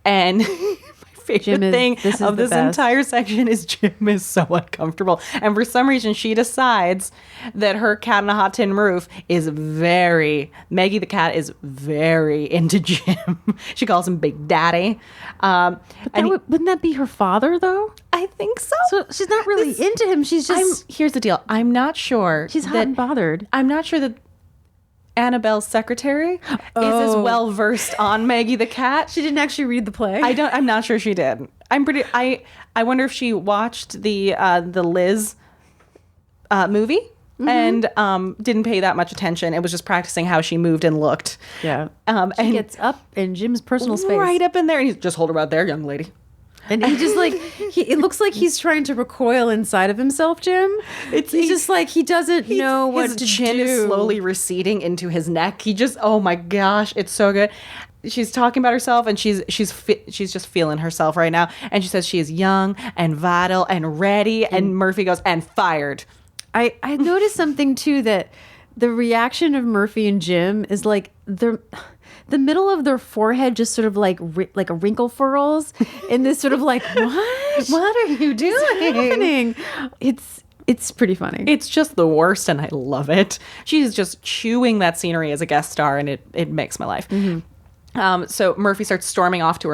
S3: And my favorite
S5: Jim is-
S3: thing
S5: this is
S3: of
S5: the
S3: this
S5: best.
S3: entire section is Jim is so uncomfortable. And for some reason, she decides that her cat on a hot tin roof is Maggie the cat is very into Jim. She calls him Big Daddy.
S5: Wouldn't that be her father though?
S3: I think so.
S5: So she's not really into him. She's just
S3: Here's the deal. I'm not sure.
S5: she's hot and bothered.
S3: I'm not sure that Annabelle's secretary is as well versed on Maggie the cat.
S5: She didn't actually read the play.
S3: I'm not sure she did. I wonder if she watched the Liz movie and didn't pay that much attention. It was just practicing how she moved and looked.
S5: Yeah.
S3: And
S5: She gets up in Jim's personal space.
S3: right up in there, and he's just hold her out there, young lady.
S5: And he just like, it looks like he's trying to recoil inside of himself, Jim. He's just like, he doesn't know what
S3: His
S5: to
S3: chin
S5: do.
S3: is slowly receding into his neck. He just, oh my gosh, it's so good. She's talking about herself, and she's just feeling herself right now. And she says she is young and vital and ready. And Murphy goes, and fired.
S5: I noticed something too, that the reaction of Murphy and Jim is like the middle of their forehead just sort of like a wrinkle furrows in this sort of like, what are you doing? Happening? It's pretty funny.
S3: It's just the worst, and I love it. She's just chewing that scenery as a guest star, and it makes my life. So Murphy starts storming off to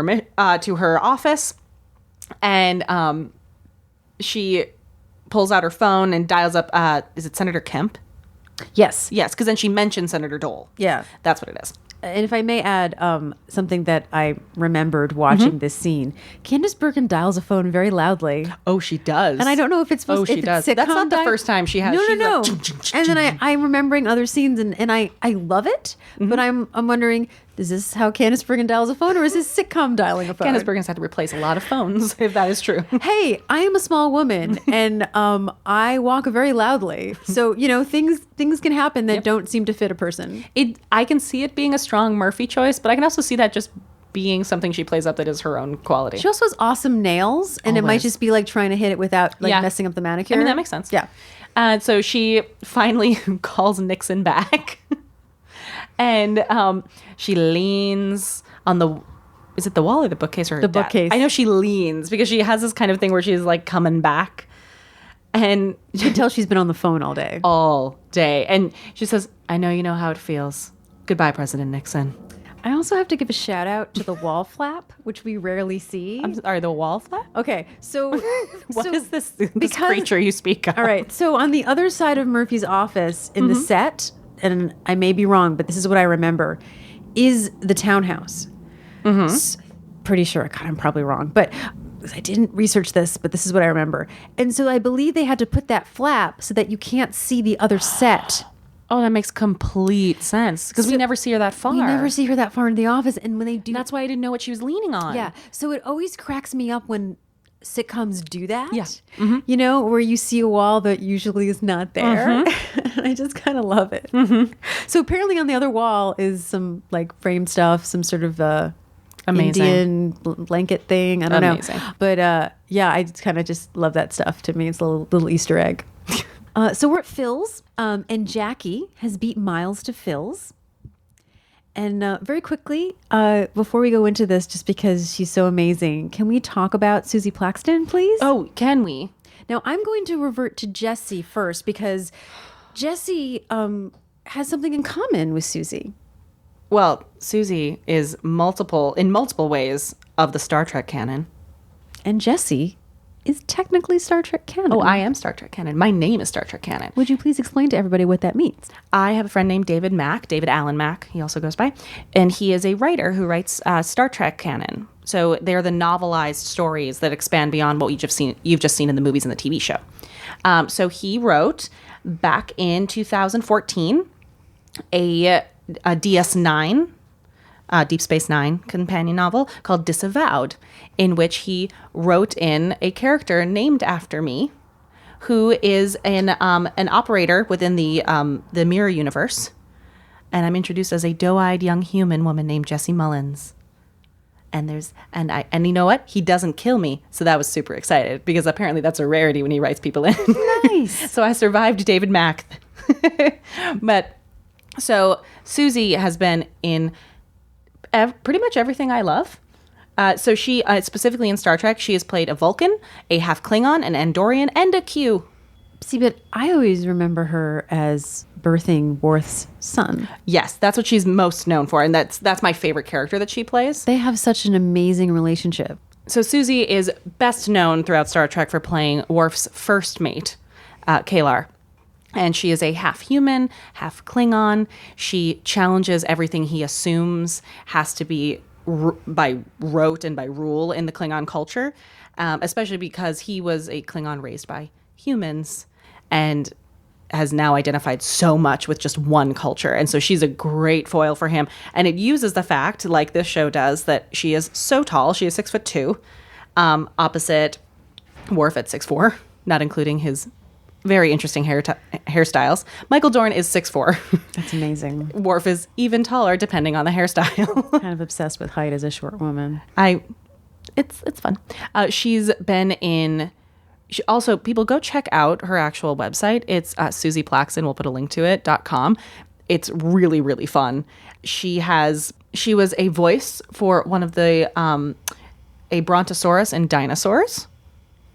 S3: her office, and she pulls out her phone and dials up. Is it Senator Kemp?
S5: Yes.
S3: Yes, because then she mentioned Senator Dole.
S5: Yeah.
S3: That's what it is.
S5: And if I may add something that I remembered watching this scene, Candice Bergen dials a phone very loudly.
S3: Oh, she does.
S5: And I don't know if it's supposed
S3: she does. That's not the first time she has.
S5: No,
S3: She's
S5: no.
S3: like,
S5: And then I'm remembering other scenes, and I love it, but I'm wondering, is this how Candice Bergen dials a phone, or is this sitcom dialing a phone?
S3: Candice Bergen's had to replace a lot of phones, if that is true.
S5: Hey, I am a small woman, and I walk very loudly. So, things can happen that don't seem to fit a person.
S3: I can see it being a strong Murphy choice, but I can also see that just being something she plays up that is her own quality.
S5: She also has awesome nails, and it might
S3: Always.
S5: just be like trying to hit it without like
S3: Yeah.
S5: messing up the manicure.
S3: I mean, that makes sense.
S5: Yeah.
S3: So she finally calls Nixon back. And she leans on is it the wall or the bookcase or her
S5: The
S3: dad?
S5: bookcase.
S3: I know she leans because she has this kind of thing where she's like coming back. And
S5: You can tell she's been on the phone all day.
S3: all day. And she says, I know you know how it feels. Goodbye, President Nixon.
S5: I also have to give a shout out to the wall flap, which we rarely see.
S3: I'm sorry, the wall flap?
S5: Okay, so
S3: What is this
S5: because-
S3: creature you speak of?
S5: All right, so on the other side of Murphy's office in the set, and I may be wrong, but this is what I remember, is the townhouse. Pretty sure, God, I'm probably wrong, but I didn't research this, but this is what I remember. And so I believe they had to put that flap so that you can't see the other set.
S3: Oh, that makes complete sense because we never see her that far.
S5: We never see her that far into the office, and when they do,
S3: That's why I didn't know what she was leaning on.
S5: yeah. So it always cracks me up when sitcoms do that.
S3: Yeah.
S5: Where you see a wall that usually is not there. I just kind of love it. So apparently on the other wall is some like frame stuff, some sort of
S3: Amazing.
S5: Indian blanket thing. I don't
S3: Amazing.
S5: know. But yeah, I kind of just love that stuff. To me, it's a little Easter egg. So we're at Phil's, and Jackie has beat Miles to Phil's. And very quickly, before we go into this, just because she's so amazing, can we talk about Susie Plaxton, please?
S3: Oh, can we?
S5: Now, I'm going to revert to Jessie first because Jessie has something in common with Susie.
S3: Well, Susie is in multiple ways of the Star Trek canon.
S5: And Jessie is technically Star Trek canon.
S3: Oh, I am Star Trek canon. My name is Star Trek canon.
S5: Would you please explain to everybody what that means?
S3: I have a friend named David Allen Mack, he also goes by, and he is a writer who writes Star Trek canon. So they're the novelized stories that expand beyond what you've just seen in the movies and the TV show. So he wrote back in 2014 a DS9, Deep Space Nine companion novel called Disavowed, in which he wrote in a character named after me, who is an operator within the Mirror universe, and I'm introduced as a doe-eyed young human woman named Jessie Mullins. And you know what? He doesn't kill me, so that was super excited because apparently that's a rarity when he writes people in.
S5: Nice.
S3: So I survived David Mack. But so Susie has been in pretty much everything I love. So she, specifically in Star Trek, she has played a Vulcan, a half Klingon, an Andorian, and a Q.
S5: See, but I always remember her as birthing Worf's son.
S3: Yes, that's what she's most known for, and that's my favorite character that she plays.
S5: They have such an amazing relationship.
S3: So Susie is best known throughout Star Trek for playing Worf's first mate, Kalar. And she is a half human, half Klingon. She challenges everything he assumes has to be by rote and by rule in the Klingon culture, especially because he was a Klingon raised by humans. And has now identified so much with just one culture. And so she's a great foil for him. And it uses the fact, like this show does, that she is so tall. She is 6'2", opposite Worf at 6'4", not including his very interesting hairstyles. Michael Dorn is 6'4".
S5: That's amazing.
S3: Worf is even taller, depending on the hairstyle.
S5: Kind of obsessed with height as a short woman.
S3: It's fun. She's been in. Also, people go check out her actual website. It's Susie Plaxton. We'll put a link to it.com. It's really, really fun. She was a voice for one of the a Brontosaurus in Dinosaurs.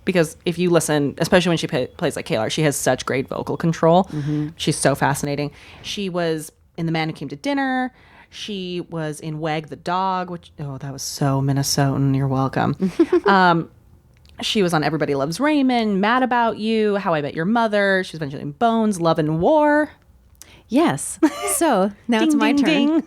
S3: Because if you listen, especially when she plays like Kalar, she has such great vocal control. She's so fascinating. She was in The Man Who Came to Dinner. She was in Wag the Dog, which, that was so Minnesotan. You're welcome. She was on Everybody Loves Raymond, Mad About You, How I Met Your Mother. She's been in Bones, Love and War.
S5: Yes. So now it's my turn.
S3: Ding.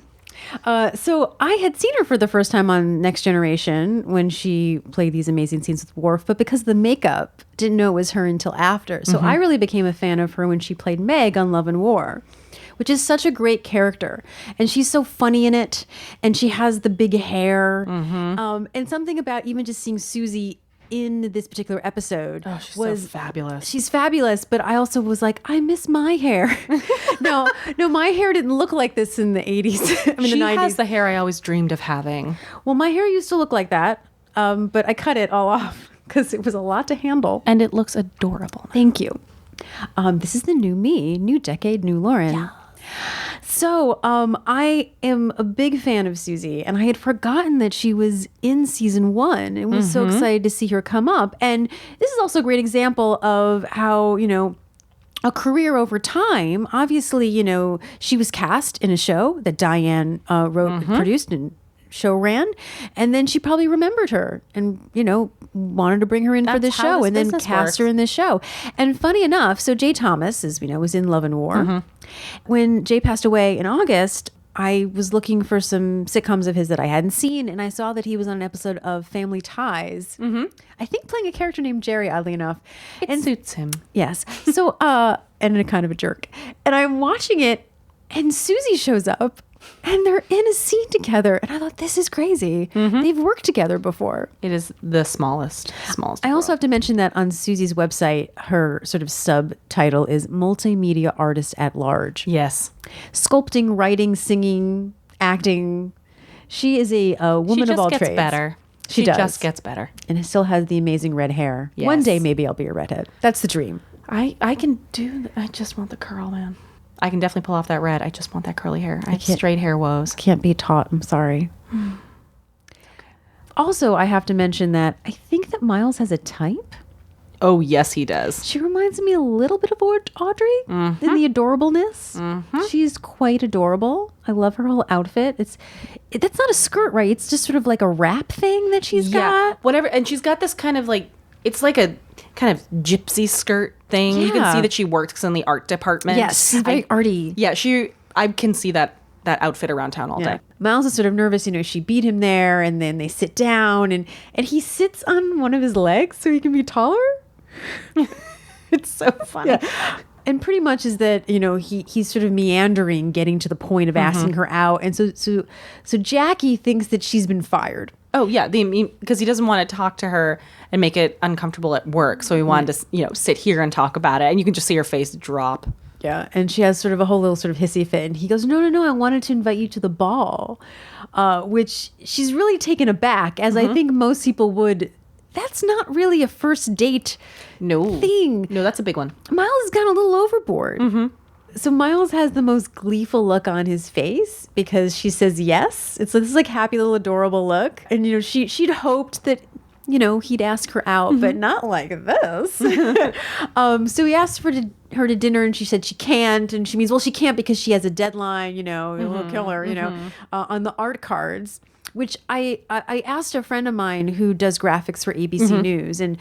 S5: So I had seen her for the first time on Next Generation when she played these amazing scenes with Worf, but because of the makeup, didn't know it was her until after. So I really became a fan of her when she played Meg on Love and War, which is such a great character. And she's so funny in it. And she has the big hair. And something about even just seeing Susie in this particular episode
S3: She's so fabulous.
S5: She's fabulous, but I also was like, I miss my hair. No, my hair didn't look like this in the 80s. I mean,
S3: She
S5: the 90s.
S3: has the hair I always dreamed of having.
S5: Well, my hair used to look like that, but I cut it all off because it was a lot to handle.
S3: And it looks adorable.
S5: Thank you. This is the new me, new decade, new Lauren. So I am a big fan of Susie, and I had forgotten that she was in season 1 and was so excited to see her come up. And this is also a great example of how, a career over time. Obviously, she was cast in a show that Diane wrote, produced, and show ran, and then she probably remembered her and wanted to bring her in for the
S3: That's how
S5: show
S3: this
S5: and then
S3: business
S5: cast
S3: works.
S5: her in the show. And funny enough, so Jay Thomas, as we know, was in Love and War. When Jay passed away in August, I was looking for some sitcoms of his that I hadn't seen, and I saw that he was on an episode of Family Ties. I think playing a character named Jerry, oddly enough.
S3: It suits him.
S5: Yes. So, and a kind of a jerk. And I'm watching it, and Susie shows up, and they're in a scene together. And I thought, this is crazy. They've worked together before.
S3: It is the smallest.
S5: I also have to mention that on Susie's website, her sort of subtitle is Multimedia Artist at Large.
S3: Yes.
S5: Sculpting, writing, singing, acting. She is a woman of all trades.
S3: She just gets better.
S5: She does.
S3: just gets better.
S5: And it still has the amazing red hair.
S3: Yes.
S5: One day, maybe I'll be a redhead. That's the dream.
S3: I can do. I just want the curl, man. I can definitely pull off that red. I just want that curly hair. I have
S5: can't-
S3: straight hair woes.
S5: Can't be taught. I'm sorry. Also, I have to mention that I think that Miles has a type.
S3: Oh, yes, he does.
S5: She reminds me a little bit of Audrey in the adorableness. She's quite adorable. I love her whole outfit. That's not a skirt, right? It's just sort of like a wrap thing that she's got.
S3: Whatever. And she's got this kind of like, it's like a kind of gypsy skirt thing. You can
S5: Yeah.
S3: see that she works in the art department.
S5: Yes, she's very arty.
S3: Yeah, I can see that outfit around town all day.
S5: Miles is sort of nervous. She beat him there, and then they sit down, and he sits on one of his legs so he can be taller.
S3: It's so funny.
S5: And pretty much is that, he's sort of meandering, getting to the point of asking her out. And so Jackie thinks that she's been fired.
S3: Oh, yeah, because he doesn't want to talk to her and make it uncomfortable at work. So he wanted to, sit here and talk about it. And you can just see her face drop.
S5: Yeah. And she has sort of a whole little sort of hissy fit. And he goes, no, I wanted to invite you to the ball, which she's really taken aback, as I think most people would. That's not really a first date thing.
S3: No, that's a big one.
S5: Miles has gone a little overboard. So Miles has the most gleeful look on his face because she says yes. It's this like happy little adorable look. And, she'd hoped that, he'd ask her out, but not like this. So he asked her to dinner, and she said she can't. And she means, well, she can't because she has a deadline, it will kill her, on the art cards. Which I asked a friend of mine who does graphics for ABC News, and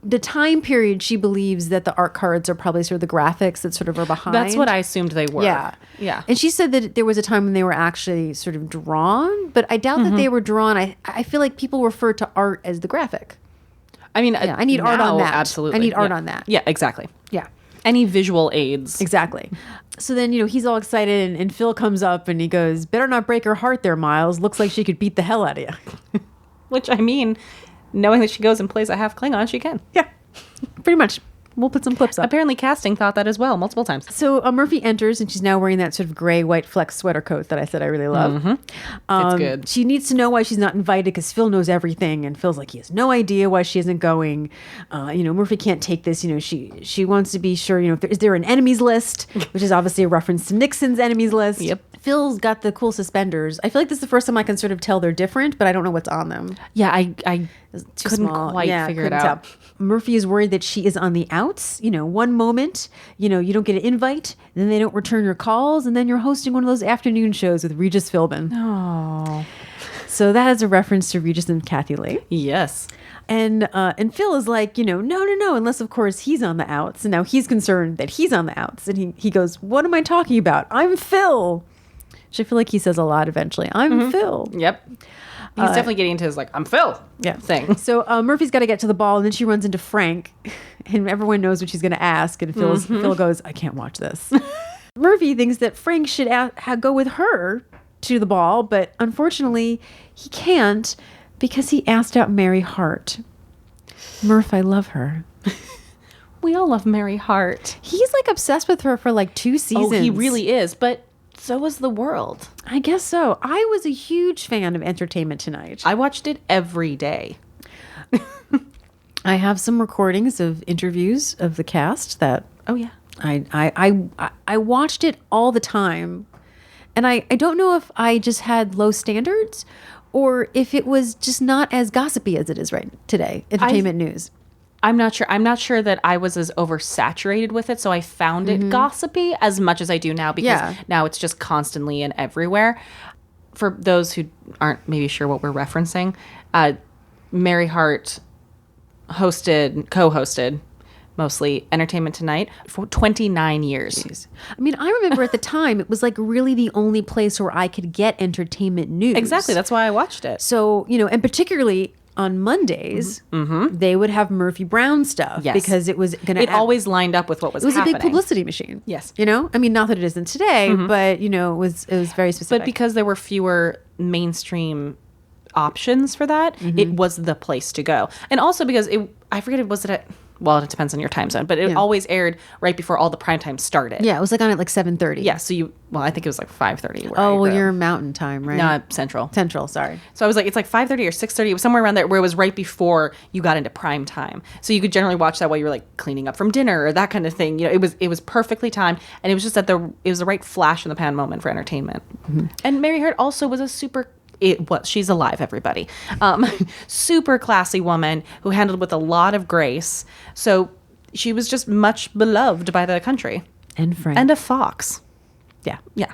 S5: the time period she believes that the art cards are probably sort of the graphics that sort of are behind.
S3: That's what I assumed they were.
S5: Yeah. And she said that there was a time when they were actually sort of drawn, but I doubt that they were drawn. I feel like people refer to art as the graphic.
S3: I mean,
S5: I need art on that.
S3: Absolutely.
S5: I need art on that.
S3: Yeah, exactly.
S5: Yeah.
S3: Any visual aids.
S5: Exactly. So then, he's all excited and Phil comes up and he goes, better not break her heart there, Miles. Looks like she could beat the hell out of you.
S3: Which, I mean, knowing that she goes and plays a half Klingon, she can.
S5: Yeah, pretty much. We'll put some clips up.
S3: Apparently casting thought that as well, multiple times.
S5: So Murphy enters and she's now wearing that sort of gray, white flex sweater coat that I said I really love.
S3: It's good.
S5: She needs to know why she's not invited because Phil knows everything and Phil's like he has no idea why she isn't going. Murphy can't take this. She wants to be sure, is there an enemies list, which is obviously a reference to Nixon's enemies list.
S3: Yep.
S5: Phil's got the cool suspenders. I feel like this is the first time I can sort of tell they're different, but I don't know what's on them.
S3: Yeah, I
S5: Too
S3: couldn't
S5: small.
S3: quite figure it
S5: couldn't
S3: out.
S5: tell. Murphy is worried that she is on the outs. One moment, you don't get an invite, then they don't return your calls, and then you're hosting one of those afternoon shows with Regis Philbin.
S3: Oh.
S5: So that is a reference to Regis and Kathy Lee.
S3: Yes.
S5: And Phil is like, no, unless of course he's on the outs. And now he's concerned that he's on the outs. And he goes, what am I talking about? I'm Phil. Which I feel like he says a lot eventually. I'm Phil.
S3: Yep. He's definitely getting into his I'm Phil thing.
S5: So Murphy's got to get to the ball, and then she runs into Frank, and everyone knows what she's going to ask. And Phil goes, I can't watch this. Murphy thinks that Frank should go with her to the ball, but unfortunately he can't because he asked out Mary Hart. Murph, I love her.
S3: We all love Mary Hart.
S5: He's obsessed with her for 2 seasons.
S3: Oh, he really is, but so is the world.
S5: I guess so. I was a huge fan of Entertainment Tonight.
S3: I watched it every day.
S5: I have some recordings of interviews of the cast that
S3: Oh, yeah.
S5: I watched it all the time. And I don't know if I just had low standards or if it was just not as gossipy as it is right today. Entertainment news.
S3: I'm not sure. I'm not sure that I was as oversaturated with it, so I found it gossipy as much as I do now because now it's just constantly and everywhere. For those who aren't maybe sure what we're referencing, Mary Hart co-hosted mostly Entertainment Tonight for 29 years.
S5: Jeez. I mean, I remember at the time it was really the only place where I could get entertainment news.
S3: Exactly. That's why I watched it.
S5: So, and particularly on Mondays, they would have Murphy Brown stuff because it was going to...
S3: It always lined up with what was happening.
S5: It was a big publicity machine.
S3: Yes.
S5: I mean, not that it isn't today, but, it was very specific.
S3: But because there were fewer mainstream options for that, it was the place to go. And also because I forget it it depends on your time zone, but it always aired right before all the prime time started.
S5: Yeah, it was on at 7:30.
S3: Yeah, so I think it was 5:30.
S5: Oh, well, you're Mountain Time, right?
S3: No, Central.
S5: Central, sorry.
S3: So I was it's 5:30 or 6:30. It was somewhere around there where it was right before you got into prime time. So you could generally watch that while you were cleaning up from dinner or that kind of thing. It was perfectly timed, and it was just it was the right flash in the pan moment for entertainment. And Mary Hart also was a she's alive, everybody. Super classy woman who handled with a lot of grace. So she was just much beloved by the country.
S5: And Frank.
S3: And a fox.
S5: Yeah.
S3: Yeah.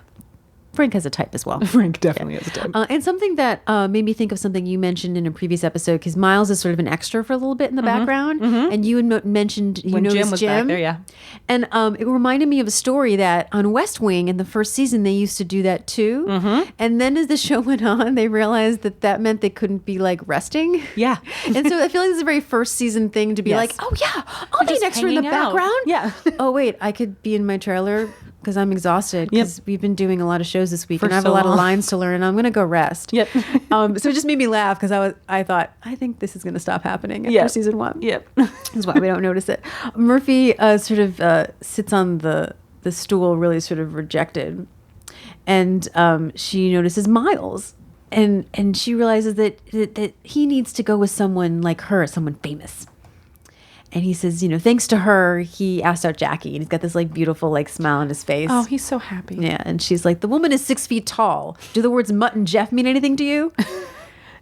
S5: Frank has a type as well.
S3: Frank definitely has a type.
S5: And something that made me think of something you mentioned in a previous episode, because Miles is sort of an extra for a little bit in the background. And you had mentioned
S3: when Jim was back there, yeah.
S5: And it reminded me of a story that on West Wing in the first season, they used to do that too. And then as the show went on, they realized that meant they couldn't be resting.
S3: Yeah.
S5: And so I feel like this is a very first season thing to be oh yeah, I'll be an extra in the background.
S3: Yeah.
S5: Oh wait, I could be in my trailer because I'm exhausted because we've been doing a lot of shows this week and I have a lot of lines to learn and I'm going to go rest.
S3: Yep.
S5: So it just made me laugh because I thought, I think this is going to stop happening after season 1.
S3: Yep.
S5: That's why we don't notice it. Murphy sort of sits on the stool really sort of rejected and she notices Miles and she realizes that he needs to go with someone like her, someone famous. And he says, thanks to her, he asked out Jackie. And he's got this beautiful smile on his face.
S3: Oh, he's so happy.
S5: Yeah. And she's like, the woman is 6 feet tall. Do the words Mutt and Jeff mean anything to you?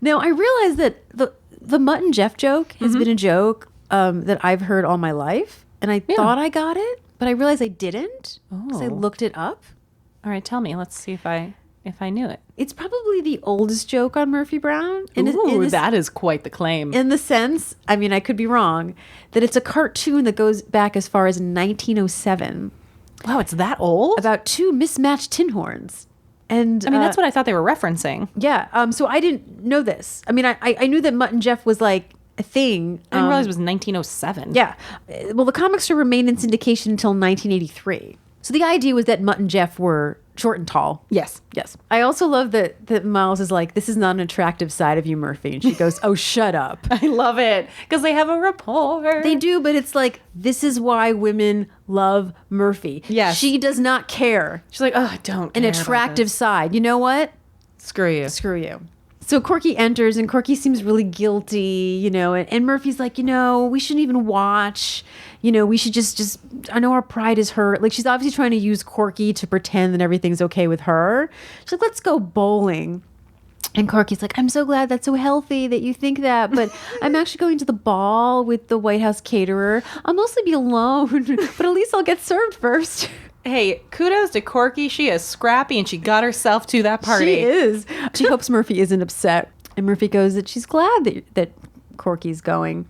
S5: Now, I realize that the Mutt and Jeff joke has been a joke that I've heard all my life. And I thought I got it, but I realized I didn't. Because I looked it up.
S3: All right, tell me. Let's see if I knew it.
S5: It's probably the oldest joke on Murphy Brown.
S3: That is quite the claim.
S5: In the sense, I mean, I could be wrong, that it's a cartoon that goes back as far as 1907.
S3: Wow, it's that old?
S5: About 2 mismatched tin horns. And
S3: I mean, that's what I thought they were referencing.
S5: Yeah. So I didn't know this. I mean, I knew that Mutt and Jeff was thing.
S3: I didn't realize it was 1907.
S5: Yeah. Well, the comic strip remained in syndication until 1983. So the idea was that Mutt and Jeff were short and tall.
S3: Yes.
S5: Yes. I also love that Miles is like, this is not an attractive side of you, Murphy. And she goes, oh, shut up.
S3: I love it because they have a rapport.
S5: They do, but it's like, this is why women love Murphy.
S3: Yes.
S5: She does not care.
S3: She's like, oh, I don't
S5: An
S3: care about
S5: attractive
S3: this.
S5: side. You know what?
S3: Screw you.
S5: Screw you. So Corky enters and Corky seems really guilty, and Murphy's like, we shouldn't even watch. We should just I know our pride is hurt. Like, she's obviously trying to use Corky to pretend that everything's okay with her. She's like, let's go bowling. And Corky's like, I'm so glad that's so healthy that you think that, but I'm actually going to the ball with the White House caterer. I'll mostly be alone, but at least I'll get served first.
S3: Hey, kudos to Corky. She is scrappy and she got herself to that party.
S5: She is. She hopes Murphy isn't upset. And Murphy goes that she's glad that Corky's going.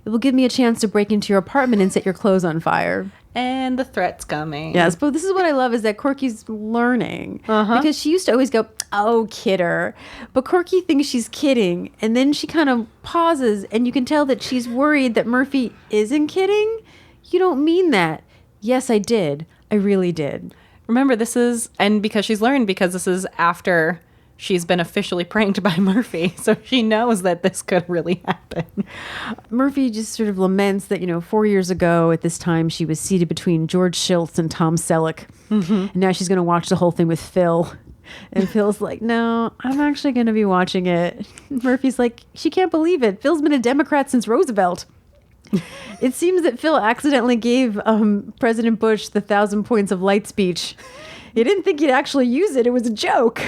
S5: It will give me a chance to break into your apartment and set your clothes on fire.
S3: And the threat's coming.
S5: Yes, but this is what I love is that Corky's learning. Because she used to always go, oh, kidder. But Corky thinks she's kidding. And then she kind of pauses and you can tell that she's worried that Murphy isn't kidding. You don't mean that. Yes, I did. I really did.
S3: Remember, this is after she's been officially pranked by Murphy. So she knows that this could really happen.
S5: Murphy just sort of laments that, 4 years ago at this time, she was seated between George Shilts and Tom Selleck. And now she's going to watch the whole thing with Phil. And Phil's like, no, I'm actually going to be watching it. Murphy's like, she can't believe it. Phil's been a Democrat since Roosevelt. It seems that Phil accidentally gave President Bush the 1,000 points of light speech. He didn't think he'd actually use it. It was a joke.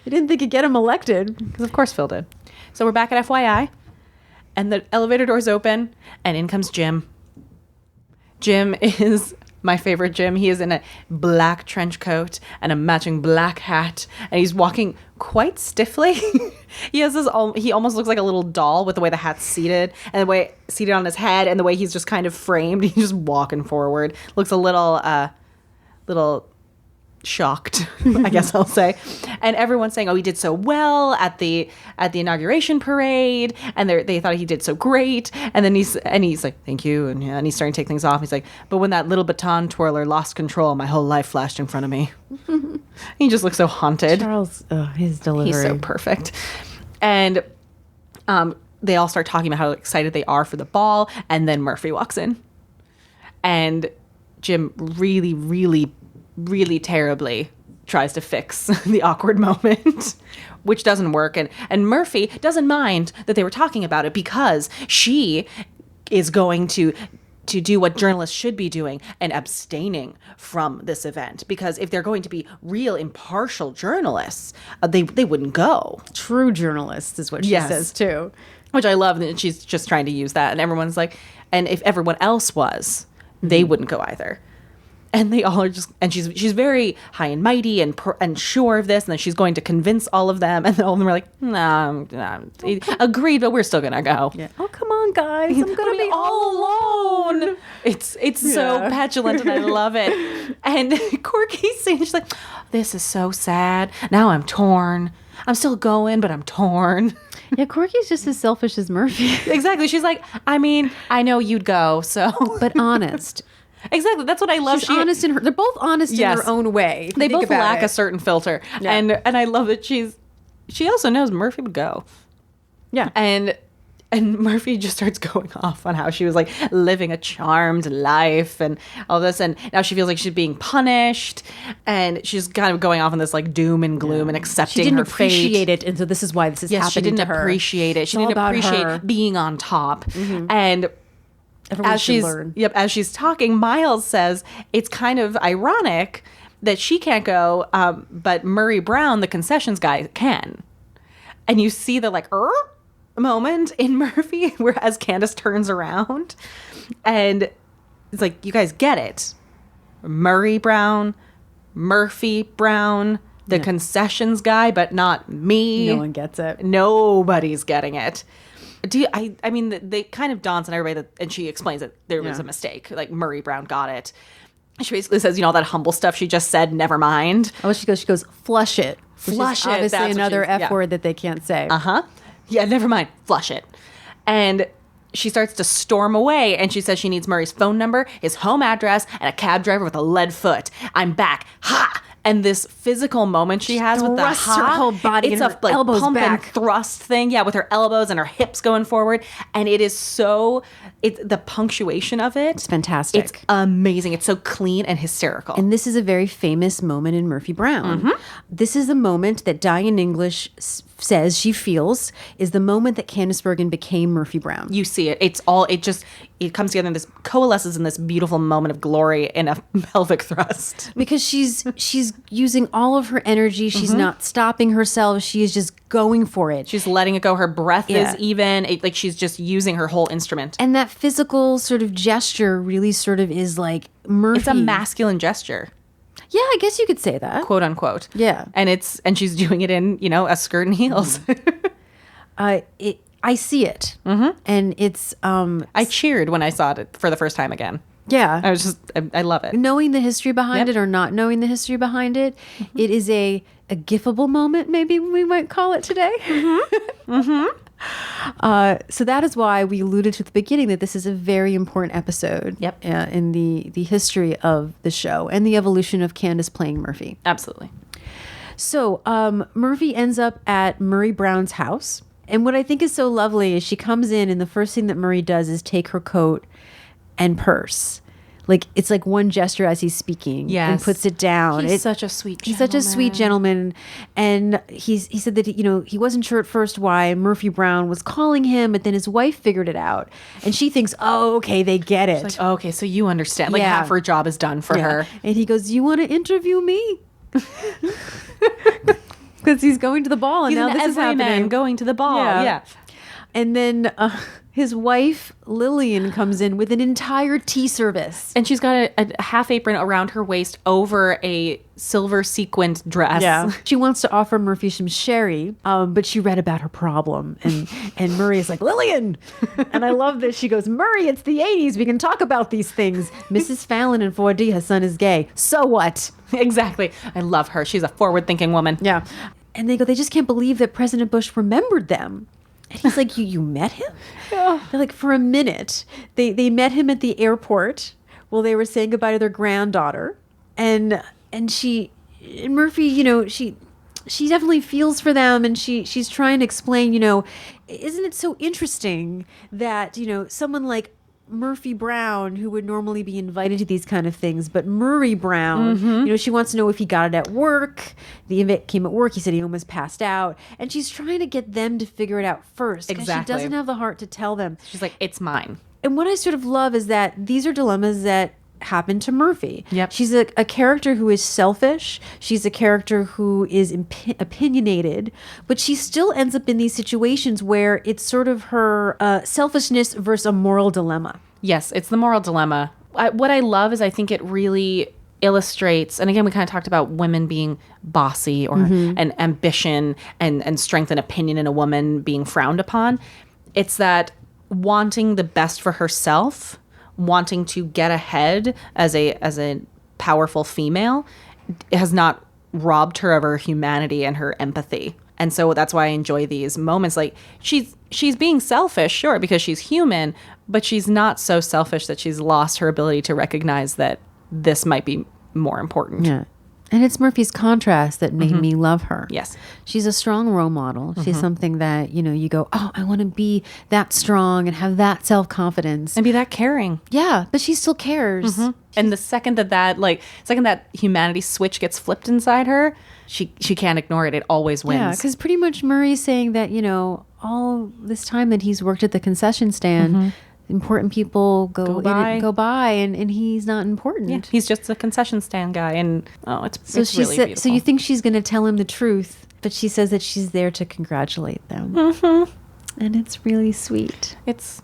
S5: He didn't think it'd get him elected.
S3: Because of course Phil did. So we're back at FYI. And the elevator doors open. And in comes Jim. Jim is my favorite Jim. He is in a black trench coat and a matching black hat. And he's walking quite stiffly. He almost looks like a little doll with the way the hat's seated and the way seated on his head and the way he's just kind of framed. He's just walking forward. Looks a little shocked, I guess I'll say. And everyone's saying, oh, he did so well at the inauguration parade, and they thought he did so great. And then he's like, thank you, and he's starting to take things off. He's like, but when that little baton twirler lost control, my whole life flashed in front of me. He just looks so haunted.
S5: Charles, his delivery.
S3: He's so perfect. And they all start talking about how excited they are for the ball, and then Murphy walks in. And Jim really, really, really terribly tries to fix the awkward moment, which doesn't work. And Murphy doesn't mind that they were talking about it because she is going to do what journalists should be doing and abstaining from this event. Because if they're going to be real impartial journalists, they wouldn't go.
S5: True journalists is what she says too.
S3: Which I love that she's just trying to use that. And everyone's like, and if everyone else was, they wouldn't go either. And they all are just, and she's very high and mighty and sure of this, and then she's going to convince all of them, and all of them are like, nah, agreed, but we're still gonna go.
S5: Yeah. Oh, come on, guys, I'm gonna be
S3: all alone. It's so petulant, and I love it. And Corky's saying, she's like, this is so sad. Now I'm torn. I'm still going, but I'm torn.
S5: Yeah, Corky's just as selfish as Murphy.
S3: Exactly. She's like, I mean, I know you'd go, so.
S5: But honest.
S3: Exactly. That's what I love.
S5: She's honest in her. They're both honest in their own way.
S3: They both lack a certain filter,
S5: Yeah.
S3: and I love that she also knows Murphy would go.
S5: Yeah,
S3: and Murphy just starts going off on how she was like living a charmed life and all this, and now she feels like she's being punished, and she's kind of going off on this like doom and gloom and accepting
S5: she didn't
S3: her
S5: appreciate
S3: fate.
S5: it, and so this is why this is happening
S3: She didn't
S5: to her.
S3: appreciate it. She
S5: It's all
S3: didn't
S5: about
S3: appreciate
S5: her.
S3: being on top, and.
S5: Everyone should learn.
S3: As she's talking, Miles says it's kind of ironic that she can't go, but Murray Brown, the concessions guy, can. And you see the moment in Murphy, whereas Candace turns around, and it's like, you guys get it. Murray Brown, Murphy Brown, the concessions guy, but not me.
S5: No one gets it.
S3: Nobody's getting it. I mean, they kind of dance on everybody, and she explains that there was a mistake. Like, Murray Brown got it. She basically says, all that humble stuff she just said, never mind.
S5: Oh, she goes, flush it. Which
S3: Flush
S5: is
S3: it.
S5: obviously
S3: That's what
S5: another
S3: she's-
S5: F word that they can't say.
S3: Yeah, never mind. Flush it. And she starts to storm away, and she says she needs Murray's phone number, his home address, and a cab driver with a lead foot. I'm back. Ha! And this physical moment she has with the
S5: Thrusts her
S3: ha,
S5: whole body
S3: it's
S5: and
S3: a
S5: her elbows
S3: pump
S5: back.
S3: and thrust thing, yeah, with her elbows and her hips going forward, and it is so. It's the punctuation of it. It's
S5: fantastic.
S3: It's amazing. It's so clean and hysterical.
S5: And this is a very famous moment in Murphy Brown. This is the moment that Diane English says she feels is the moment that Candice Bergen became Murphy Brown.
S3: You see it. It's all. It comes together in this, coalesces in this beautiful moment of glory in a pelvic thrust.
S5: Because she's using all of her energy. She's not stopping herself. She is just going for it.
S3: She's letting it go. Her breath
S5: Yeah.
S3: is even. Like she's just using her whole instrument.
S5: And that physical sort of gesture really sort of is like Murphy.
S3: It's a masculine gesture,
S5: Yeah, I guess you could say that.
S3: quote unquote.
S5: Yeah.
S3: And she's doing it in a skirt and heels.
S5: I see it. And it's
S3: I cheered when I saw it for the first time again.
S5: yeah.
S3: I was just I love it.
S5: Knowing the history behind
S3: Yep.
S5: it or not knowing the history behind it, it is a gifable moment, maybe we might call it today. So that is why we alluded to at the beginning that this is a very important episode
S3: Yep.
S5: in the history of the show and the evolution of Candace playing Murphy.
S3: Absolutely.
S5: So Murphy ends up at Murray Brown's house. And what I think is so lovely is she comes in and the first thing that Murray does is take her coat and purse. Like it's like one gesture as he's speaking and
S3: Yes.
S5: puts it down.
S3: He's such a sweet
S5: He's such a sweet gentleman. And he said that, he wasn't sure at first why Murphy Brown was calling him, but then his wife figured it out. And she thinks, oh, okay, they get it.
S3: Like, okay, so you understand. Like
S5: Yeah.
S3: half her job is done for
S5: Yeah.
S3: her.
S5: And he goes, you want to interview me? Because he's going to the ball and
S3: He's
S5: now
S3: an
S5: this is
S3: everyman
S5: happening.
S3: going to the ball. Yeah.
S5: And then his wife, Lillian, comes in with an entire tea service.
S3: And she's got a half apron around her waist over a silver sequined dress.
S5: She wants to offer Murphy some sherry, but she read about her problem. And Murray is like, Lillian! And I love this. She goes, Murray, it's the 80s. We can talk about these things. Mrs. Fallon in 4D, her son is gay. So what?
S3: Exactly. I love her. She's a forward-thinking woman.
S5: Yeah. And they go, they just can't believe that President Bush remembered them. And he's like, you met him? They're like, for a minute. They met him at the airport while they were saying goodbye to their granddaughter. And Murphy, she definitely feels for them, and she's trying to explain, isn't it so interesting that, someone like Murphy Brown, who would normally be invited to these kind of things, but Murray Brown, she wants to know if he got it at work. The invite came at work. He said he almost passed out. And she's trying to get them to figure it out first. 'Cause
S3: Exactly.
S5: She doesn't have the heart to tell them.
S3: She's like, it's mine.
S5: And what I sort of love is that these are dilemmas that happen to Murphy.
S3: Yep.
S5: She's a character who is selfish. She's a character who is opinionated, but she still ends up in these situations where it's sort of her selfishness versus a moral dilemma.
S3: Yes, it's the moral dilemma. What I love is I think it really illustrates, and again, we kind of talked about women being bossy or and ambition and strength and opinion in a woman being frowned upon. It's that wanting the best for herself, wanting to get ahead as a powerful female has not robbed her of her humanity and her empathy. And so that's why I enjoy these moments. Like she's being selfish, sure, because she's human, but she's not so selfish that she's lost her ability to recognize that this might be more important.
S5: Yeah. And it's Murphy's contrast that made me love her.
S3: Yes.
S5: She's a strong role model. She's something that, you go, oh, I want to be that strong and have that self-confidence.
S3: And be that caring.
S5: Yeah, but she still cares.
S3: And the second that humanity switch gets flipped inside her, she can't ignore it. It always wins.
S5: Yeah, because pretty much Murray's saying that, all this time that he's worked at the concession stand, important people go by and he's not important.
S3: Yeah, he's just a concession stand guy, and it's
S5: So
S3: really beautiful.
S5: so you think she's going to tell him the truth, but she says that she's there to congratulate them. And it's really sweet.
S3: it's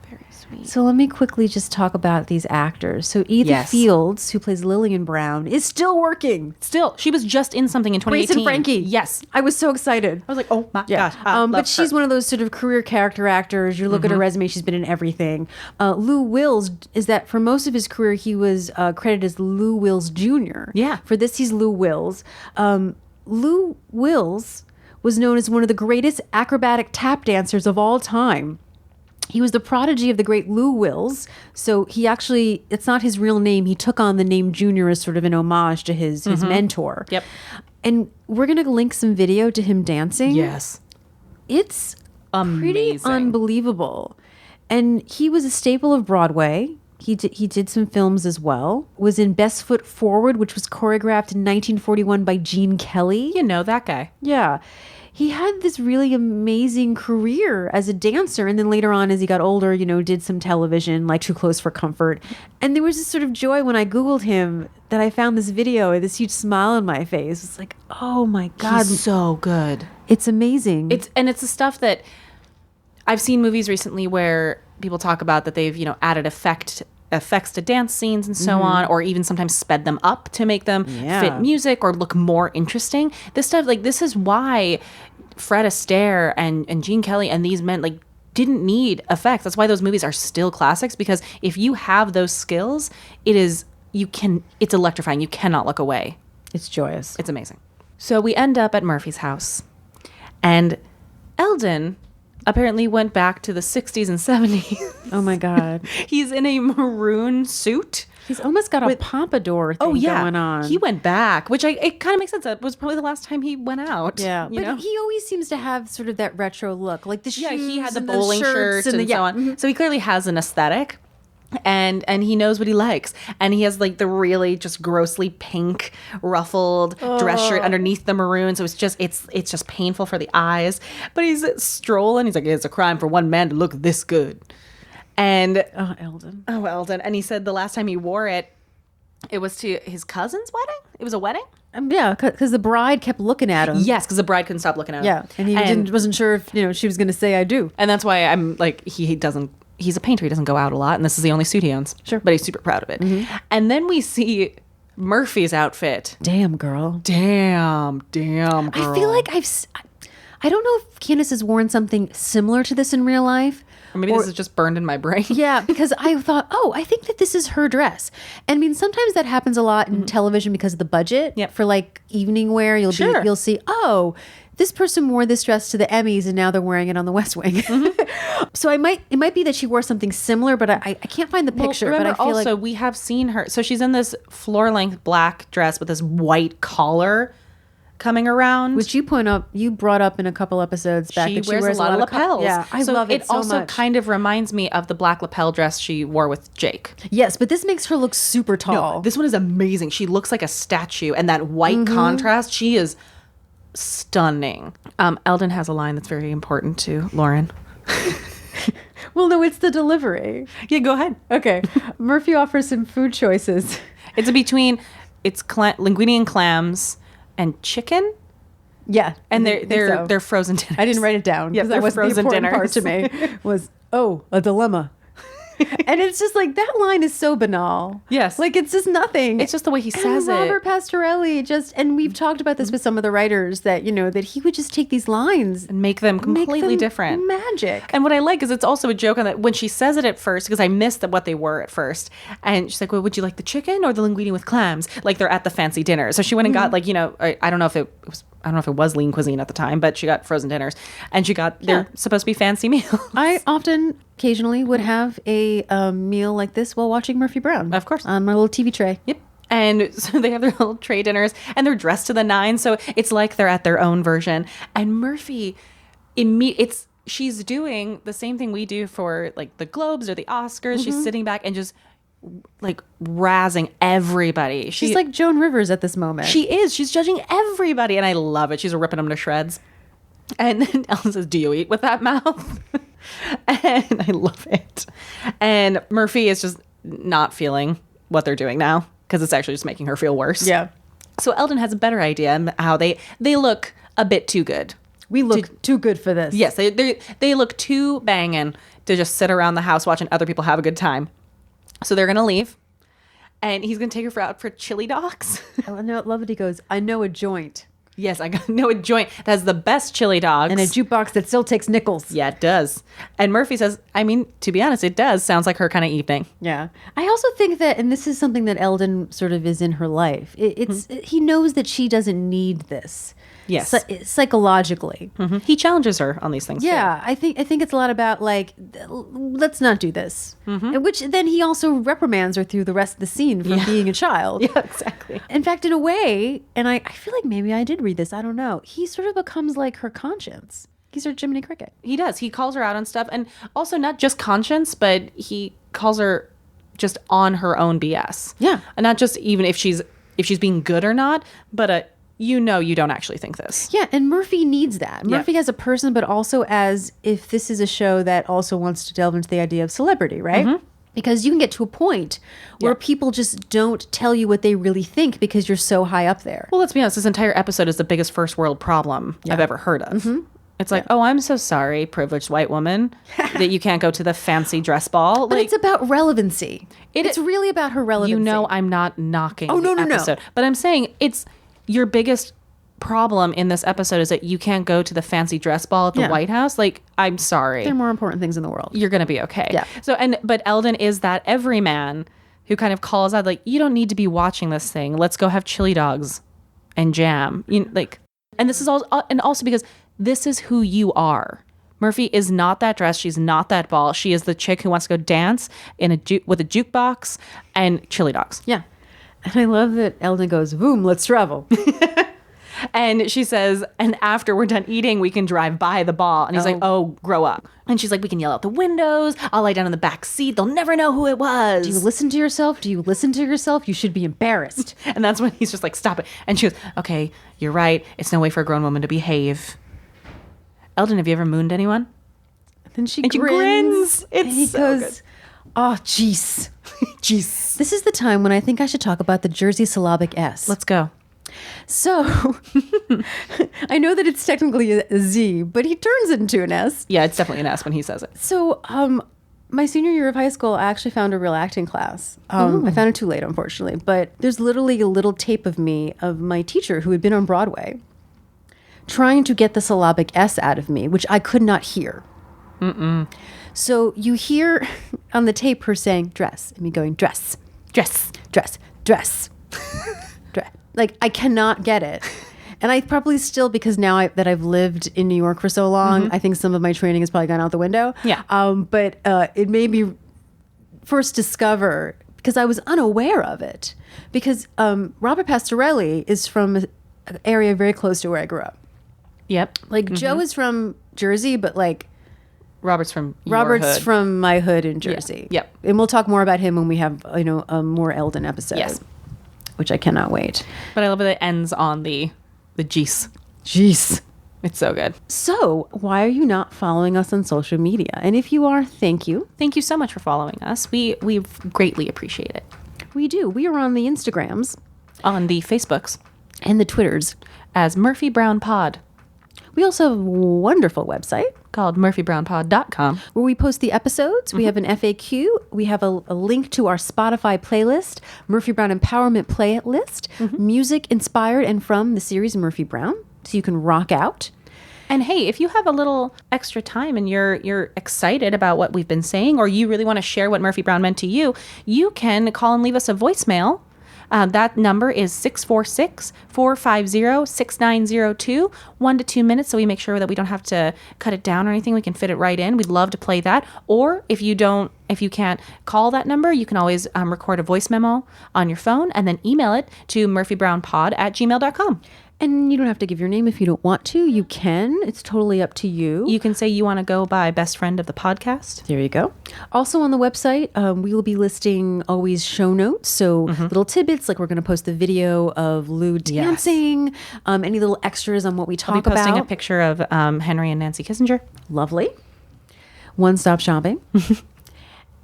S3: very sweet.
S5: So let me quickly just talk about these actors. So Edith
S3: Yes.
S5: Fields, who plays Lillian Brown, is still working.
S3: Still, she was just in something in
S5: Grace
S3: 2018.
S5: and Frankie.
S3: Yes,
S5: I was so excited.
S3: I was like, oh my
S5: Yeah.
S3: gosh. I love
S5: But she's
S3: her.
S5: one of those sort of career character actors. You look at her resume, she's been in everything. Lou Wills is that for most of his career, he was credited as Lou Wills Jr.
S3: Yeah.
S5: For this, he's Lou Wills. Lou Wills was known as one of the greatest acrobatic tap dancers of all time. He was the prodigy of the great Lou Wills. So he actually, it's not his real name. He took on the name Junior as sort of an homage to his mentor.
S3: Yep.
S5: And we're going to link some video to him dancing.
S3: Yes.
S5: It's pretty
S3: Amazing.
S5: unbelievable. And he was a staple of Broadway. He did some films as well. Was in Best Foot Forward, which was choreographed in 1941 by Gene Kelly.
S3: You know that guy.
S5: Yeah. He had this really amazing career as a dancer. And then later on, as he got older, did some television like Too Close for Comfort. And there was this sort of joy when I Googled him that I found this video and this huge smile on my face. It's like, oh my God.
S3: He's so good.
S5: It's amazing.
S3: It's the stuff that I've seen movies recently where people talk about that they've, added effects to dance scenes and so on, or even sometimes sped them up to make them fit music or look more interesting. This stuff, like, this is why Fred Astaire and Gene Kelly and these men, like, didn't need effects. That's why those movies are still classics, because if you have those skills, it's electrifying. You cannot look away.
S5: It's joyous.
S3: It's amazing. So we end up at Murphy's house, and Eldon apparently went back to the 60s and 70s.
S5: Oh my God.
S3: He's in a maroon suit.
S5: He's almost got a pompadour thing going on.
S3: He went back, which it kind of makes sense. That was probably the last time he went out.
S5: Yeah,
S3: you
S5: but
S3: know?
S5: he always seems to have sort of that retro look, like the shoes.
S3: Yeah, he had the
S5: and
S3: bowling
S5: shirts
S3: shirt and so on. So he clearly has an aesthetic. And he knows what he likes. And he has like the really just grossly pink ruffled dress shirt underneath the maroon. So it's just painful for the eyes. But he's strolling. He's like, it's a crime for one man to look this good. And
S5: Eldon.
S3: And he said the last time he wore it, it was to his cousin's wedding. It was a wedding.
S5: Yeah, because the bride kept looking at him.
S3: Yes, because the bride couldn't stop looking at him.
S5: Yeah, and he wasn't sure if she was going to say I do.
S3: And that's why I'm like, he's a painter. He doesn't go out a lot, and this is the only suit he owns.
S5: Sure.
S3: But he's super proud of it. And then we see Murphy's outfit.
S5: Damn, girl.
S3: Damn, girl.
S5: I feel like I don't know if Candace has worn something similar to this in real life.
S3: Or maybe this is just burned in my brain.
S5: Yeah, because I thought, I think that this is her dress. And I mean, sometimes that happens a lot in television because of the budget.
S3: Yep.
S5: For like evening wear, you'll see, this person wore this dress to the Emmys and now they're wearing it on the West Wing. So it might be that she wore something similar, but I can't find the picture.
S3: Remember,
S5: but I feel
S3: also, we have seen her. So she's in this floor-length black dress with this white collar coming around.
S5: which you brought up in a couple episodes back.
S3: She
S5: that
S3: wears a lot of lapels.
S5: Yeah, I love it so
S3: also
S5: much.
S3: kind of reminds me of the black lapel dress she wore with Jake.
S5: Yes, but this makes her look super tall.
S3: No, this one is amazing. She looks like a statue, and that white contrast, she is stunning. Eldon has a line that's very important to Lauren.
S5: Well, no, it's the delivery.
S3: Yeah, go ahead.
S5: Okay. Murphy offers some food choices.
S3: It's linguine and clams and chicken,
S5: Yeah.
S3: and
S5: I think so.
S3: they're frozen dinners.
S5: I didn't write it down
S3: Yeah,
S5: because
S3: they're
S5: that was the
S3: frozen
S5: important part
S3: dinners.
S5: to me was, a dilemma. And it's just like, that line is so banal.
S3: Yes.
S5: Like, it's just nothing.
S3: It's just the way he says it.
S5: Robert Pastorelli and we've talked about this with some of the writers that, that he would just take these lines
S3: and make them completely different.
S5: Magic.
S3: And what I like is it's also a joke on that when she says it at first, because I missed what they were at first. And she's like, well, would you like the chicken or the linguine with clams? Like they're at the fancy dinner. So she went and got I don't know if it was lean cuisine at the time, but she got frozen dinners and they're supposed to be fancy meals.
S5: I occasionally would have a meal like this while watching Murphy Brown.
S3: Of course.
S5: On my little TV tray.
S3: Yep. And so they have their little tray dinners and they're dressed to the nines. So it's like they're at their own version. And Murphy, she's doing the same thing we do for like the Globes or the Oscars. She's sitting back and just like razzing everybody.
S5: She's like Joan Rivers at this moment.
S3: She is. She's judging everybody. And I love it. She's ripping them to shreds. And then Ellen says, do you eat with that mouth? And I love it. And Murphy is just not feeling what they're doing now because it's actually just making her feel worse.
S5: Yeah.
S3: So Eldon has a better idea how they look a bit too good.
S5: We look too good for this.
S3: Yes, they look too banging to just sit around the house watching other people have a good time. So they're going to leave. And he's going to take her out for chili dogs.
S5: I love it. He goes, I know a joint.
S3: Yes, I got a joint that has the best chili dogs.
S5: And a jukebox that still takes nickels.
S3: Yeah, it does. And Murphy says, I mean, to be honest, it does. Sounds like her kind of evening.
S5: Yeah. I also think that, and this is something that Eldon sort of is in her life, he knows that she doesn't need this.
S3: Yes.
S5: Psychologically.
S3: He challenges her on these things.
S5: Yeah, I think it's a lot about like, let's not do this, and which then he also reprimands her through the rest of the scene for being a child.
S3: Yeah, exactly.
S5: In fact, in a way, and I feel like maybe I did read this. I don't know. He sort of becomes like her conscience. He's her Jiminy Cricket.
S3: He does. He calls her out on stuff, and also not just conscience, but he calls her just on her own BS.
S5: Yeah.
S3: And not just even if she's being good or not, but you don't actually think this.
S5: Yeah, and Murphy needs that. Murphy as a person, but also as if this is a show that also wants to delve into the idea of celebrity, right? Because you can get to a point where people just don't tell you what they really think because you're so high up there.
S3: Well, let's be honest. This entire episode is the biggest first world problem I've ever heard of. It's like, oh, I'm so sorry, privileged white woman, that you can't go to the fancy dress ball.
S5: But it's about relevancy. It's really about her relevancy.
S3: You know, I'm not knocking
S5: no,
S3: the
S5: no.
S3: episode. But I'm saying it's your biggest problem in this episode is that you can't go to the fancy dress ball at the White House. Like, I'm sorry.
S5: There are more important things in the world.
S3: You're going to be okay.
S5: Yeah.
S3: So, but Eldon is that everyman who kind of calls out, like, you don't need to be watching this thing. Let's go have chili dogs and jam. And this is all, and also because this is who you are. Murphy is not that dress. She's not that ball. She is the chick who wants to go dance with a jukebox and chili dogs.
S5: Yeah. And I love that Eldon goes, boom, let's travel.
S3: And she says, and after we're done eating, we can drive by the ball. And he's like, oh, grow up. And she's like, we can yell out the windows. I'll lie down in the back seat. They'll never know who it was.
S5: Do you listen to yourself? Do you listen to yourself? You should be embarrassed.
S3: And that's when he's just like, stop it. And she goes, okay, you're right. It's no way for a grown woman to behave. Eldon, have you ever mooned anyone?
S5: Then she
S3: And she
S5: grins.
S3: It's
S5: and he
S3: so
S5: goes,
S3: good.
S5: oh, jeez.
S3: Jeez.
S5: This is the time when I think I should talk about the Jersey syllabic S.
S3: Let's go.
S5: So, I know that it's technically a Z, but he turns it into an S.
S3: Yeah, it's definitely an S when he says it.
S5: So, my senior year of high school, I actually found a real acting class. I found it too late, unfortunately. But there's literally a little tape of me, of my teacher who had been on Broadway, trying to get the syllabic S out of me, which I could not hear. So you hear on the tape her saying dress, and me going dress, dress, dress, dress, dress. Like, I cannot get it. And I probably still, because now that I've lived in New York for so long, I think some of my training has probably gone out the window.
S3: Yeah.
S5: But it made me first discover, because I was unaware of it, because Robert Pastorelli is from an area very close to where I grew up.
S3: Yep.
S5: Like, Joe is from Jersey, but like,
S3: Robert's from your
S5: Robert's
S3: hood.
S5: from my hood in Jersey.
S3: Yep.
S5: And we'll talk more about him when we have, a more Eldon episode.
S3: Yes.
S5: Which I cannot wait.
S3: But I love that it ends on the Jeez.
S5: Jeez.
S3: It's so good.
S5: So, why are you not following us on social media? And if you are, thank you.
S3: Thank you so much for following us. We greatly appreciate it.
S5: We do. We are on the Instagrams
S3: On the Facebooks
S5: and the Twitters.
S3: as Murphy Brown Pod,
S5: We also have a wonderful website
S3: called murphybrownpod.com.
S5: where we post the episodes. We have an FAQ. We have a link to our Spotify playlist, Murphy Brown Empowerment playlist, music inspired and from the series Murphy Brown. So you can rock out.
S3: And hey, if you have a little extra time and you're excited about what we've been saying, or you really want to share what Murphy Brown meant to you, you can call and leave us a voicemail. That number is 646-450-6902, 1 to 2 minutes, so we make sure that we don't have to cut it down or anything. We can fit it right in. We'd love to play that. Or if you can't call that number, you can always record a voice memo on your phone and then email it to murphybrownpod@gmail.com.
S5: And you don't have to give your name if you don't want to. You can. It's totally up to you.
S3: You can say you want to go by best friend of the podcast.
S5: There you go. Also on the website, we will be listing always show notes. So little tidbits, like we're going to post the video of Lou dancing, any little extras on what we talk
S3: I'll be posting
S5: about.
S3: a picture of Henry and Nancy Kissinger.
S5: Lovely. One-stop shopping.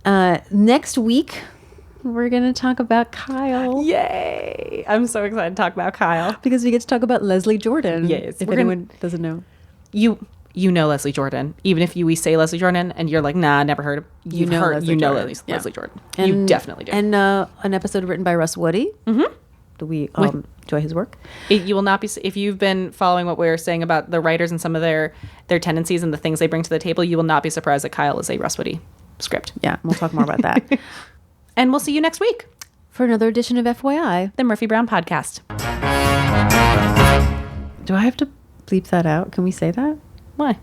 S5: Next week, we're going to talk about Kyle.
S3: Yay! I'm so excited to talk about Kyle.
S5: Because we get to talk about Leslie Jordan.
S3: Yes,
S5: If
S3: we're
S5: anyone doesn't know.
S3: You know Leslie Jordan. Even if we say Leslie Jordan and you're like, nah, never heard of
S5: You know Leslie Jordan. Yeah.
S3: Leslie Jordan. You definitely do.
S5: And an episode written by Russ Woody. Do we enjoy his work?
S3: You will not be, if you've been following what we were saying about the writers and some of their tendencies and the things they bring to the table, you will not be surprised that Kyle is a Russ Woody script.
S5: Yeah, we'll talk more about that.
S3: And we'll see you next week.
S5: For another edition of FYI.
S3: The Murphy Brown Podcast.
S5: Do I have to bleep that out? Can we say that?
S3: Why?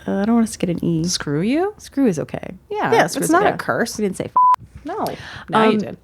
S5: I don't want us to get an E.
S3: Screw you?
S5: Screw is okay.
S3: Yeah,
S5: screw's
S3: it's not
S5: okay.
S3: a curse.
S5: We didn't say
S3: No. No, you did.